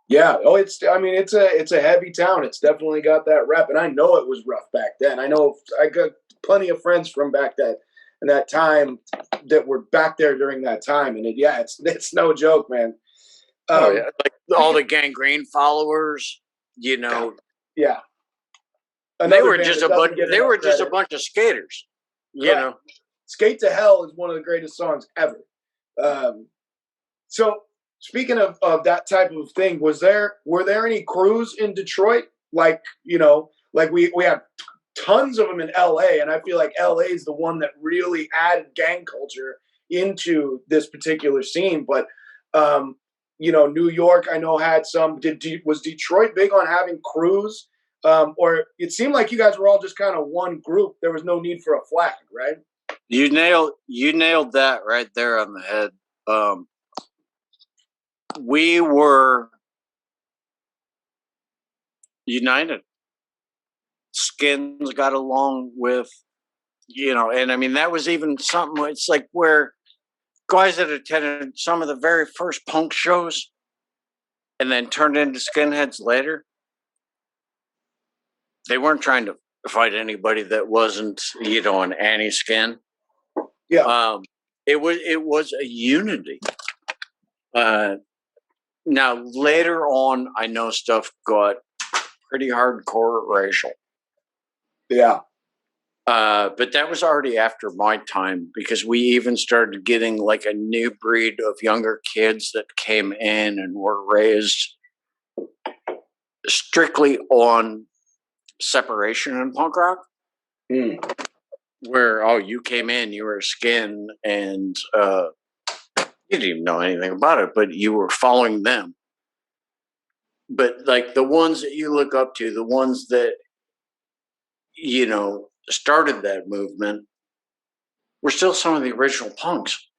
Yeah. Oh, it's a heavy town. It's definitely got that rep. And I know it was rough back then. I know I got plenty of friends from back then and that time that were back there during that time. And it's no joke, man.
Like all the Gangrene followers,
Yeah.
They were just a bunch of skaters,
Skate to Hell is one of the greatest songs ever. So speaking of that type of thing, were there any crews in Detroit? Like we have tons of them in LA, and I feel like LA is the one that really added gang culture into this particular scene. But New York, I know, had some. Was Detroit big on having crews? Or it seemed like you guys were all just kind of one group. There was no need for a flag, right?
You nailed that right there on the head. We were united. Skins got along with, and I mean, that was even something. It's like where guys that attended some of the very first punk shows and then turned into skinheads later, they weren't trying to fight anybody that wasn't, an anti-skin.
Yeah.
It was a unity. Now later on, I know stuff got pretty hardcore racial.
Yeah.
But that was already after my time because we even started getting like a new breed of younger kids that came in and were raised strictly on separation in punk rock.
Mm.
Where, you came in, you were a skin, and you didn't even know anything about it, but you were following them. But like the ones that you look up to, the ones that, started that movement were still some of the original punks.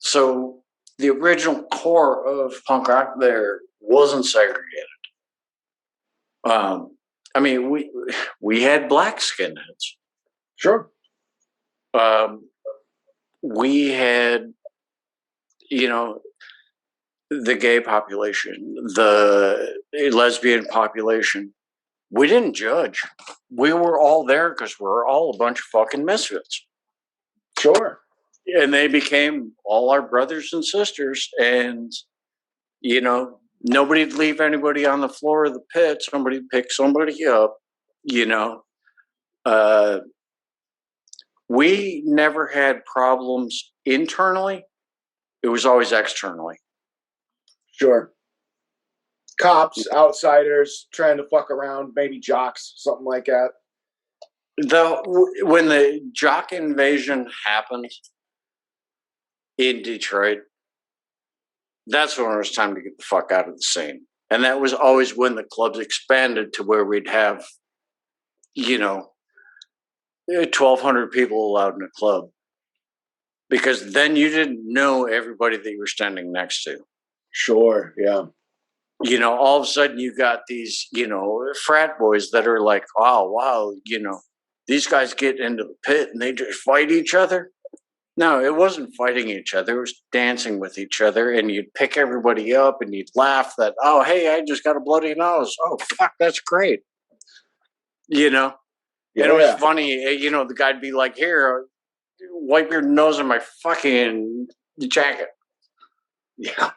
So the original core of punk rock there wasn't segregated. I mean, we had black skinheads.
Sure.
We had, the gay population, the lesbian population. We didn't judge. We were all there because we're all a bunch of fucking misfits.
Sure.
And they became all our brothers and sisters. And, nobody'd leave anybody on the floor of the pit. Somebody'd pick somebody up, We never had problems internally. It was always externally.
Sure. Cops, outsiders, trying to fuck around, maybe jocks, something like that.
When the jock invasion happened in Detroit, that's when it was time to get the fuck out of the scene. And that was always when the clubs expanded to where we'd have, 1,200 people allowed in a club. Because then you didn't know everybody that you were standing next to.
Sure, yeah.
All of a sudden you got these, frat boys that are like, oh, wow, these guys get into the pit and they just fight each other. No, it wasn't fighting each other. It was dancing with each other. And you'd pick everybody up and you'd laugh that, oh, hey, I just got a bloody nose. Oh, fuck, that's great.
Yeah,
and it was funny. The guy'd be like, here, wipe your nose on my fucking jacket.
Yeah.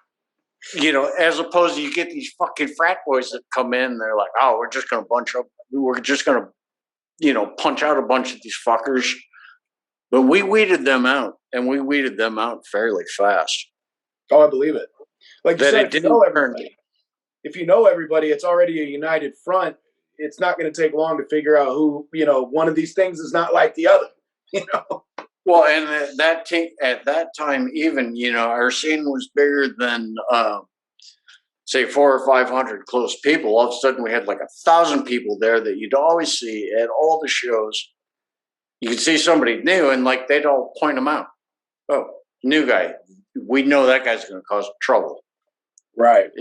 As opposed to you get these fucking frat boys that come in, they're like, oh, we're just going to punch out a bunch of these fuckers. But we weeded them out, and we weeded them out fairly fast.
Oh, I believe it. Like you
That
said,
it didn't turn.
If you know everybody, it's already a united front. It's not going to take long to figure out who, one of these things is not like the other,
Well, and at that time, even, our scene was bigger than, say, 400 or 500 close people. All of a sudden, we had like 1,000 people there that you'd always see at all the shows. You could see somebody new, and like they'd all point them out. Oh, new guy. We know that guy's going to cause trouble.
Right.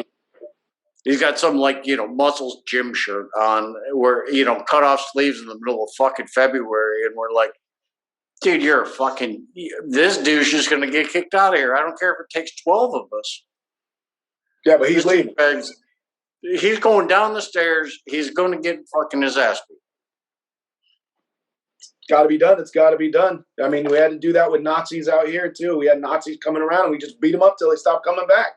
He's got some muscles gym shirt on, where cut off sleeves in the middle of fucking February, and we're like, dude, you're a fucking, this douche is going to get kicked out of here. I don't care if it takes 12 of us.
Yeah, but he's leaving.
He's going down the stairs. He's going to get fucking his ass beat.
Got to be done. It's got to be done. I mean, we had to do that with Nazis out here too. We had Nazis coming around, and we just beat them up till they stopped coming back.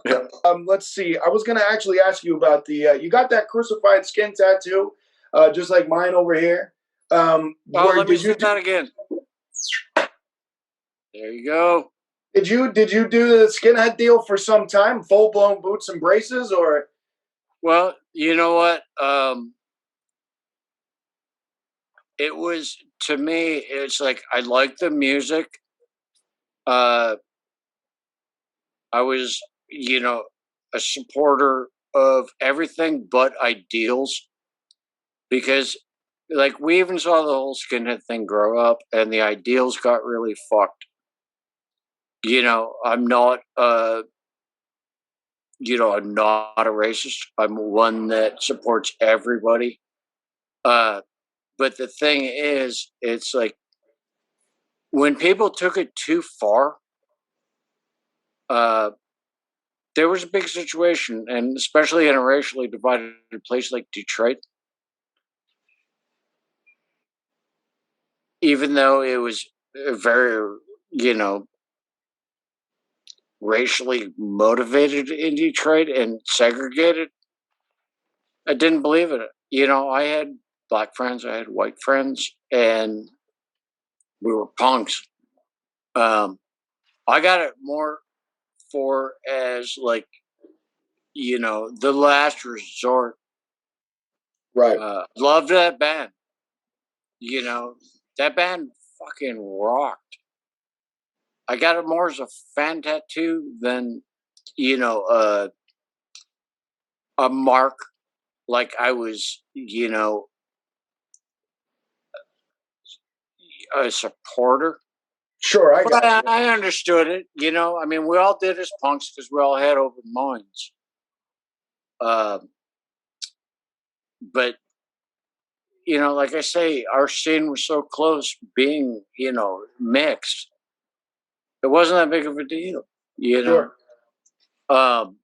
Yeah.
Let's see. I was going to actually ask you about the. You got that crucified skin tattoo, just like mine over here.
Let me see that again. There you go.
Did you do the skinhead deal for some time? Full blown boots and braces, or?
Well, you know what? It was, to me, it's like I like the music. I was, a supporter of everything but ideals, because like we even saw the whole skinhead thing grow up, and the ideals got really fucked. I'm not I'm not a racist. I'm one that supports everybody. But the thing is, it's like when people took it too far, there was a big situation, and especially in a racially divided place like Detroit, even though it was very, racially motivated in Detroit and segregated, I didn't believe in it. I had black friends, I had white friends, and we were punks. I got it more for as like, the last resort.
Right.
Loved that band. That band fucking rocked. I got it more as a fan tattoo than, a mark, like I was, a supporter.
Sure, I
But
got you.
I understood it. I mean, we all did as punks because we all had open minds. But like I say, our scene was so close, being mixed. It wasn't that big of a deal.
Sure.
Um,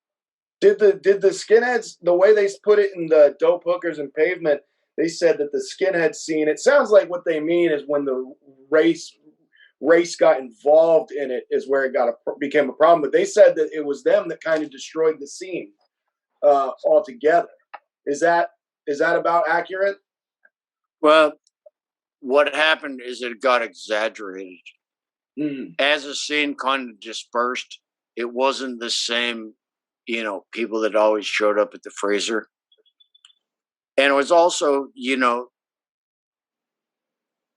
Did the skinheads, the way they put it in the Dope Hookers and Pavement, they said that the skinhead scene, it sounds like what they mean is when the race got involved in it is where it became a problem. But they said that it was them that kind of destroyed the scene altogether. Is that about accurate?
well, what happened is it got exaggerated.
Mm.
As the scene kind of dispersed, it wasn't the same, people that always showed up at the Fraser. And it was also,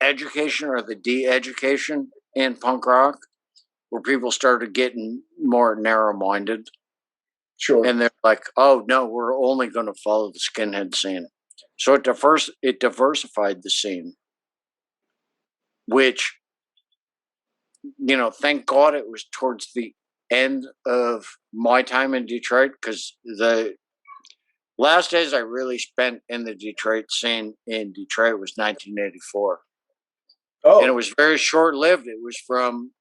education or the de-education in punk rock, where people started getting more narrow-minded.
Sure.
And they're like, oh, no, we're only going to follow the skinhead scene. So it diversified the scene, which, thank God it was towards the end of my time in Detroit, because the last days I really spent in the Detroit scene in Detroit was 1984.
Oh.
And it was very short-lived. It was from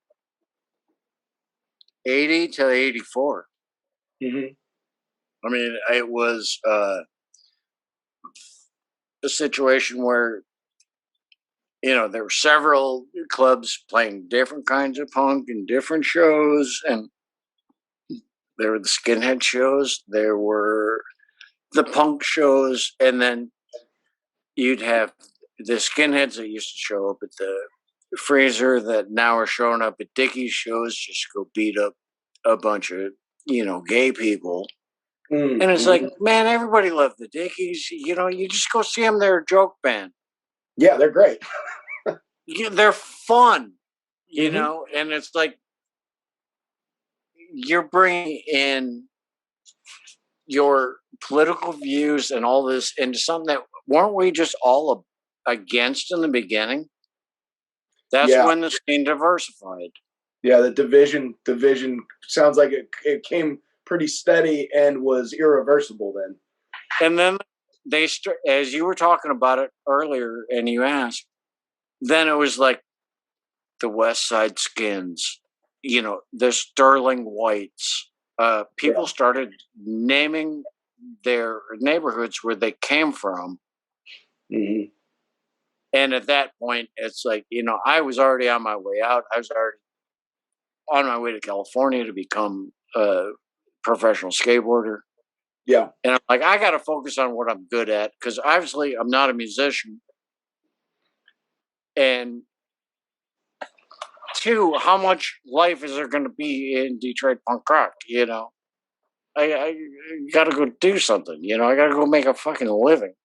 80 to 84.
Mm-hmm.
I mean, it was a situation where, there were several clubs playing different kinds of punk and different shows. And there were the skinhead shows. There were the punk shows. And then you'd have the skinheads that used to show up at the Fraser that now are showing up at Dickie's shows just to go beat up a bunch of, gay people.
Mm-hmm.
And it's like, man, everybody loved the Dickies. You just go see them. They're a joke band.
Yeah, they're great.
They're fun,
Mm-hmm.
and it's like you're bringing in your political views and all this into something that weren't we just all against in the beginning? That's when the scene diversified.
Yeah, the division sounds like it came pretty steady and was irreversible then.
And then as you were talking about it earlier, and you asked, then it was like the West Side Skins, the Sterling Whites. People started naming their neighborhoods where they came from.
Mm-hmm.
And at that point, it's like, I was already on my way out. I was already on my way to California to become a professional skateboarder.
Yeah.
And I'm like, I got to focus on what I'm good at, because obviously I'm not a musician. And two, how much life is there going to be in Detroit punk rock? I got to go do something. I got to go make a fucking living.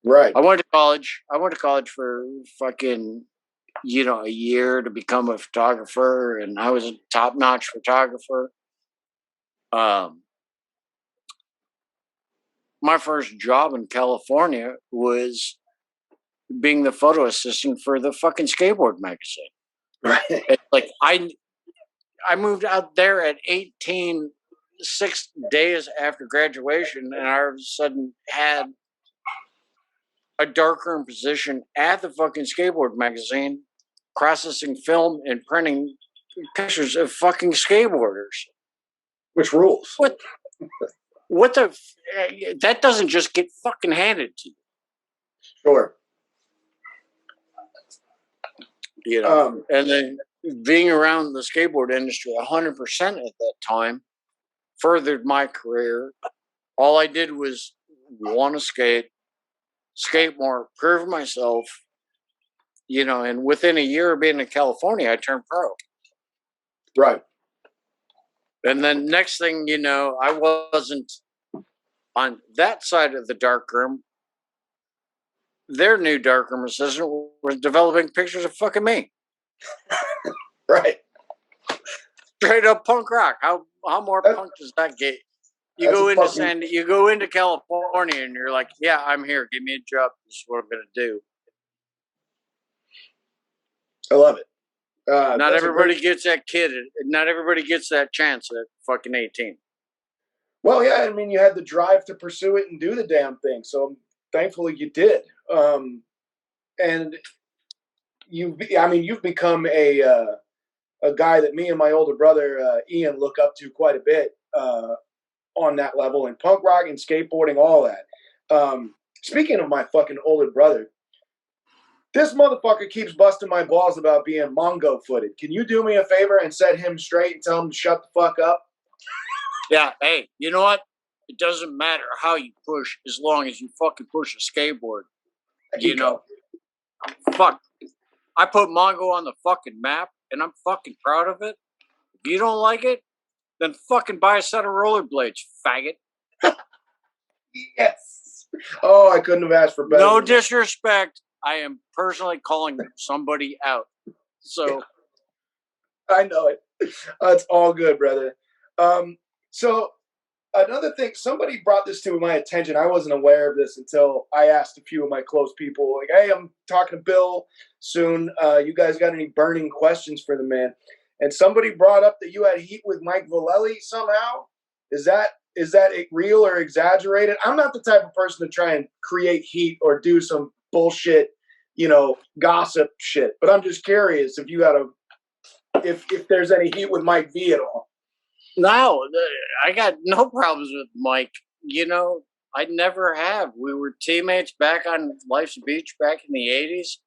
Right.
I went to college. I went to college for fucking, a year to become a photographer, and I was a top-notch photographer. My first job in California was being the photo assistant for the fucking Skateboard magazine.
Right.
It's like I moved out there at 18, 6 days after graduation, and I all of a sudden had a darkroom position at the fucking Skateboard magazine, processing film and printing pictures of fucking skateboarders.
Which rules?
What the? That doesn't just get fucking handed to you.
Sure.
And then being around the skateboard industry 100% at that time furthered my career. All I did was want to skate, skate more, prove myself, and within a year of being in California, I turned pro.
Right.
And then next thing you know, I wasn't on that side of the darkroom. Their new darkroom assistant was developing pictures of fucking me.
Right.
Straight up punk rock. How more punk does that get? You go into California and you're like, yeah, I'm here. Give me a job. This is what I'm gonna do.
I love it.
Not everybody gets that kid. Not everybody gets that chance at fucking 18.
Well, yeah, I mean, you had the drive to pursue it and do the damn thing. So thankfully you did. And you've become a guy that me and my older brother, Ian, look up to quite a bit on that level in punk rock and skateboarding, all that. Speaking of my fucking older brother, this motherfucker keeps busting my balls about being Mongo footed. Can you do me a favor and set him straight and tell him to shut the fuck up?
Yeah, hey, you know what? It doesn't matter how you push as long as you fucking push a skateboard. Fuck. I put Mongo on the fucking map and I'm fucking proud of it. If you don't like it, then fucking buy a set of rollerblades, faggot.
Yes. Oh, I couldn't have asked for better.
No disrespect. I am personally calling somebody out. So
I know it. It's all good, brother. So another thing, somebody brought this to my attention. I wasn't aware of this until I asked a few of my close people, like, hey, I'm talking to Bill soon. You guys got any burning questions for the man? And somebody brought up that you had heat with Mike Vallely somehow. Is that real or exaggerated? I'm not the type of person to try and create heat or do some bullshit, gossip shit. But I'm just curious if you got if there's any heat with Mike V at all.
No, I got no problems with Mike. I never have. We were teammates back on Life's Beach back in the 80s.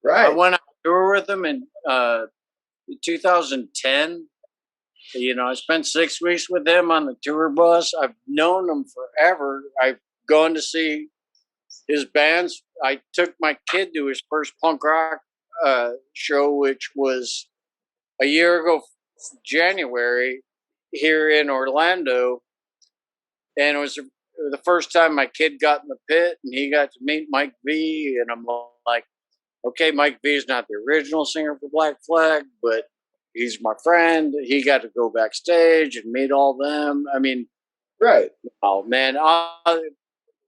Right.
I went on tour with him in 2010. I spent 6 weeks with him on the tour bus. I've known him forever. I've gone to see his bands. I took my kid to his first punk rock show, which was a year ago, January, here in Orlando. And it was the first time my kid got in the pit and he got to meet Mike V. And I'm like, okay, Mike V is not the original singer for Black Flag, but he's my friend. He got to go backstage and meet all them. I mean,
right.
Oh, man.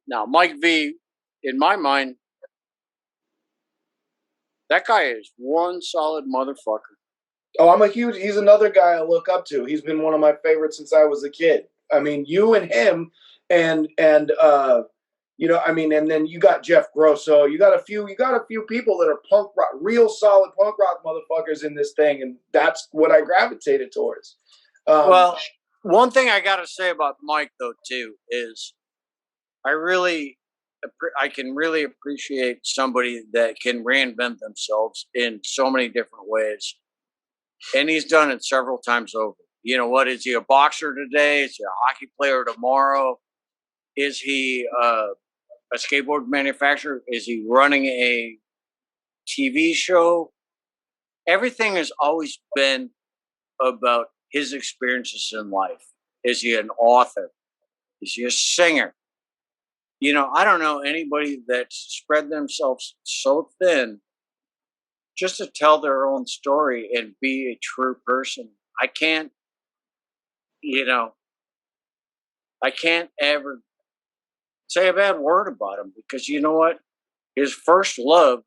Now, Mike V, in my mind, that guy is one solid motherfucker.
Oh, he's another guy I look up to. He's been one of my favorites since I was a kid. I mean, you and him and then you got Jeff Grosso. You got a few people that are punk rock, real solid punk rock motherfuckers in this thing, and that's what I gravitated towards.
Well, one thing I got to say about Mike though too is I can really appreciate somebody that can reinvent themselves in so many different ways. And he's done it several times over. You know what? Is he a boxer today? Is he a hockey player tomorrow? Is he a skateboard manufacturer? Is he running a TV show? Everything has always been about his experiences in life. Is he an author? Is he a singer? I don't know anybody that's spread themselves so thin just to tell their own story and be a true person. I can't ever say a bad word about him because you know what? His first love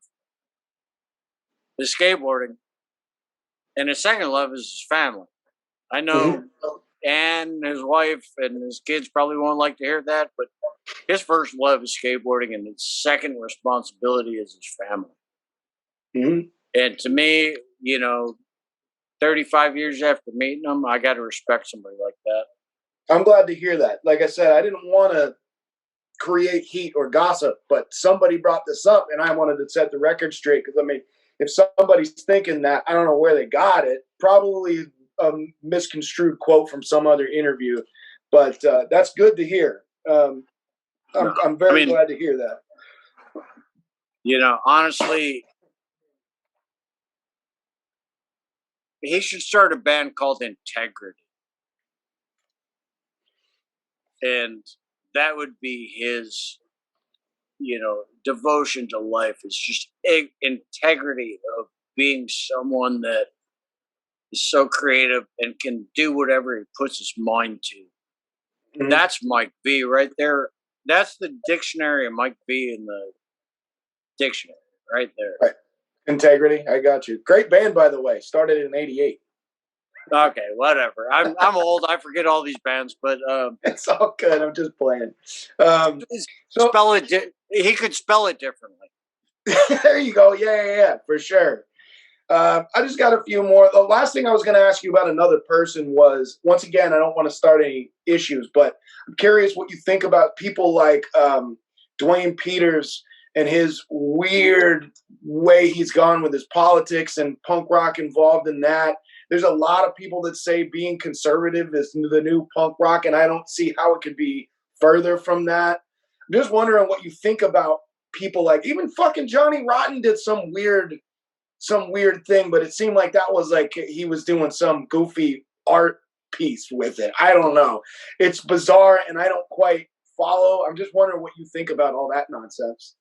is skateboarding, and his second love is his family. I know and his wife and his kids probably won't like to hear that, but his first love is skateboarding, and his second responsibility is his family.
Mm-hmm.
And to me, 35 years after meeting him, I got to respect somebody like that.
I'm glad to hear that. Like I said, I didn't want to create heat or gossip, but somebody brought this up, and I wanted to set the record straight because, if somebody's thinking that, I don't know where they got it. Probably a misconstrued quote from some other interview, but that's good to hear. I'm very glad to hear that.
Honestly, he should start a band called Integrity. And that would be his, devotion to life is just integrity of being someone that is so creative and can do whatever he puts his mind to.
Mhm.
That's Mike V right there. That's the dictionary of Mike V in the dictionary right there.
Right. Integrity. I got you. Great band, by the way. Started in '88.
Okay, whatever. I'm old. I forget all these bands, but
It's all good. I'm just playing. So
spell it. He could spell it differently.
there you go. Yeah, for sure. I just got a few more. The last thing I was going to ask you about another person was, once again, I don't want to start any issues, but I'm curious what you think about people like Dwayne Peters and his weird way he's gone with his politics and punk rock involved in that. There's a lot of people that say being conservative is the new punk rock, and I don't see how it could be further from that. I'm just wondering what you think about people like, even fucking Johnny Rotten did some weird thing, but it seemed like that was like he was doing some goofy art piece with it. I don't know. It's bizarre, and I don't quite follow. I'm just wondering what you think about all that nonsense.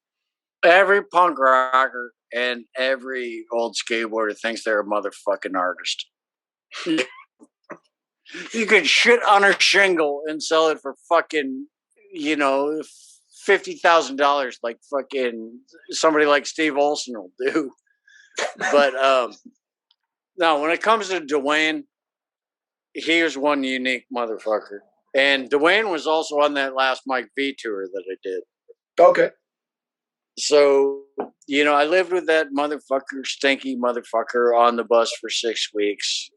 Every punk rocker and every old skateboarder thinks they're a motherfucking artist. You could shit on a shingle and sell it for fucking, $50,000 like fucking somebody like Steve Olsen will do. But no, when it comes to Dwayne, here's one unique motherfucker. And Dwayne was also on that last Mike V tour that I did.
Okay.
So, I lived with that stinky motherfucker on the bus for 6 weeks,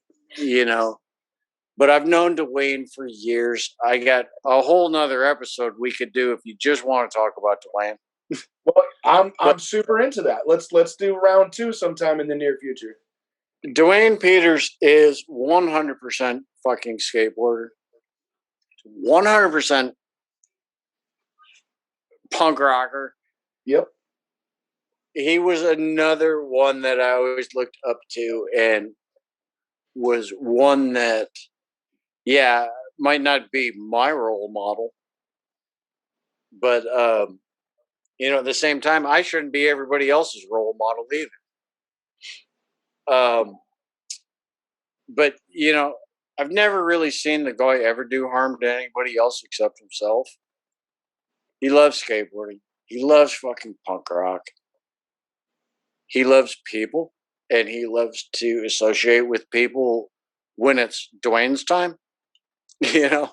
but I've known Dwayne for years. I got a whole nother episode we could do if you just want to talk about Dwayne.
Well, I'm super into that. Let's do round 2 sometime in the near future.
Dwayne Peters is 100% fucking skateboarder. 100% punk rocker.
Yep.
He was another one that I always looked up to and was one that, might not be my role model. But, at the same time, I shouldn't be everybody else's role model either. But, I've never really seen the guy ever do harm to anybody else except himself. He loves skateboarding. He loves fucking punk rock. He loves people, and he loves to associate with people when it's Dwayne's time. The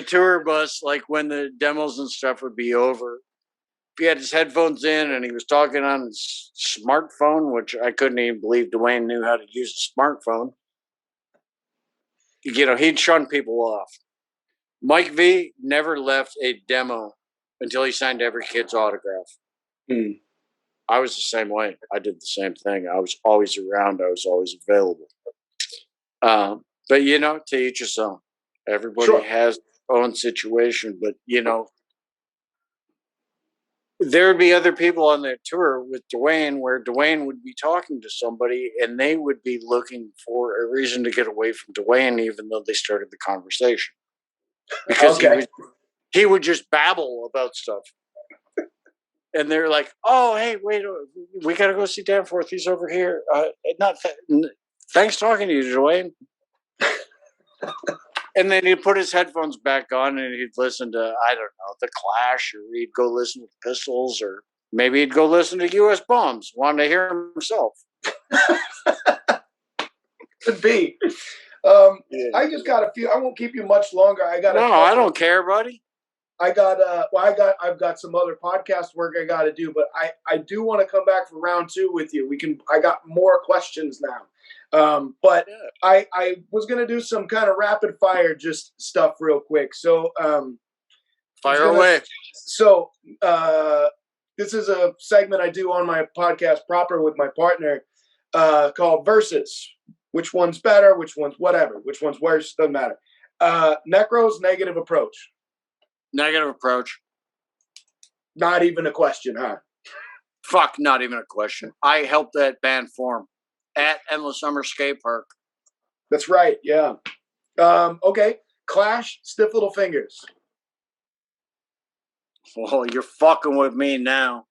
tour bus, like when the demos and stuff would be over, he had his headphones in and he was talking on his smartphone, which I couldn't even believe Dwayne knew how to use a smartphone. He'd shun people off. Mike V never left a demo until he signed every kid's autograph.
Mm.
I was the same way. I did the same thing. I was always around. I was always available. But, to each his own. Everybody has their own situation. But, there would be other people on that tour with Dwayne where Dwayne would be talking to somebody and they would be looking for a reason to get away from Dwayne, even though they started the conversation. Because he would just babble about stuff. And they're like, oh, hey, wait, we got to go see Danforth. He's over here. Thanks talking to you, Dwayne. And then he'd put his headphones back on and he'd listen to, I don't know, The Clash, or he'd go listen to the Pistols, or maybe he'd go listen to U.S. Bombs, wanting to hear himself.
Could be. I just got a few. I won't keep you much longer. I don't
care, buddy.
I've got some other podcast work I got to do, but I do want to come back for round 2 with you. I got more questions now. But I was going to do some kind of rapid fire just stuff real quick. So,
fire away.
So, this is a segment I do on my podcast proper with my partner, called Versus. Which one's better? Which one's whatever? Which one's worse? Doesn't matter. Necro's negative approach.
Negative approach.
Not even a question, huh?
Fuck, not even a question. I helped that band form at Endless Summer Skate Park.
That's right. Yeah. Okay. Clash, Stiff Little Fingers.
Oh, you're fucking with me now.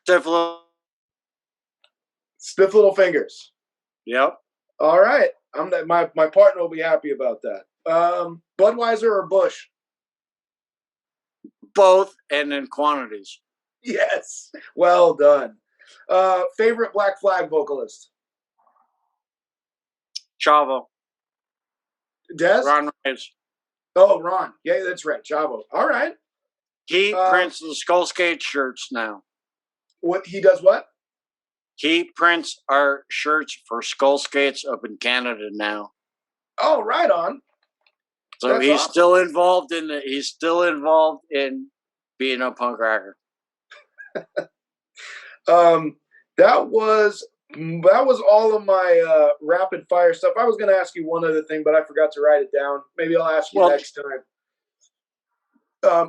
Definitely.
Stiff Little Fingers.
Yep.
All right. My partner will be happy about that. Budweiser or Bush?
Both and in quantities.
Yes. Well done. Favorite Black Flag vocalist?
Chavo.
Des?
Ron Reyes.
Oh, Ron. Yeah, that's right. Chavo. All right.
He prints the Skull Skate shirts now.
What he does? What?
He prints our shirts for Skull Skates up in Canada now.
Oh, right on.
So
That's
he's
awesome.
still involved in He's still involved in being a punk rocker.
That was all of my rapid fire stuff. I was going to ask you one other thing, but I forgot to write it down. Maybe I'll ask you next time.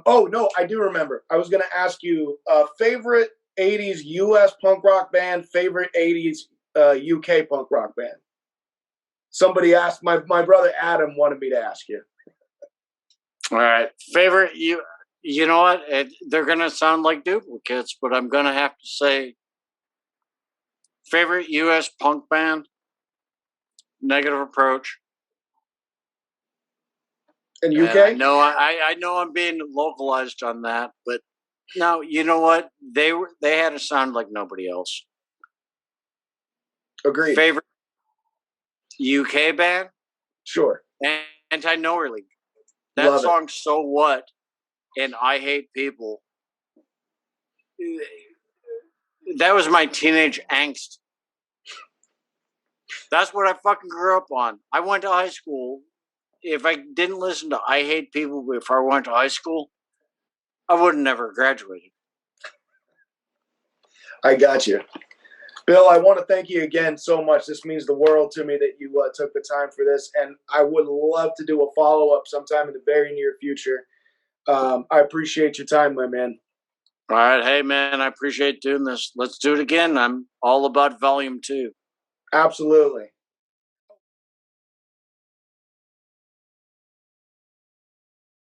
Oh no, I do remember. I was going to ask you favorite '80s U.S. punk rock band, favorite '80s UK punk rock band. Somebody asked my brother Adam wanted me to ask you.
All right, favorite You know what? They're gonna sound like duplicates, but I'm gonna have to say favorite U.S. punk band. Negative Approach.
In UK?
And I know I'm being localized on that, but no, you know what? They had a sound like nobody else.
Agreed.
Favorite UK band?
Sure.
Anti-Nowhere League. That song, So What, and I Hate People. That was my teenage angst. That's what I fucking grew up on. I went to high school. If I didn't listen to I Hate People before I went to high school, I would have never graduated.
I got you. Bill, I want to thank you again so much. This means the world to me that you took the time for this, and I would love to do a follow-up sometime in the very near future. I appreciate your time, my man.
All right. Hey, man, I appreciate doing this. Let's do it again. I'm all about volume 2.
Absolutely.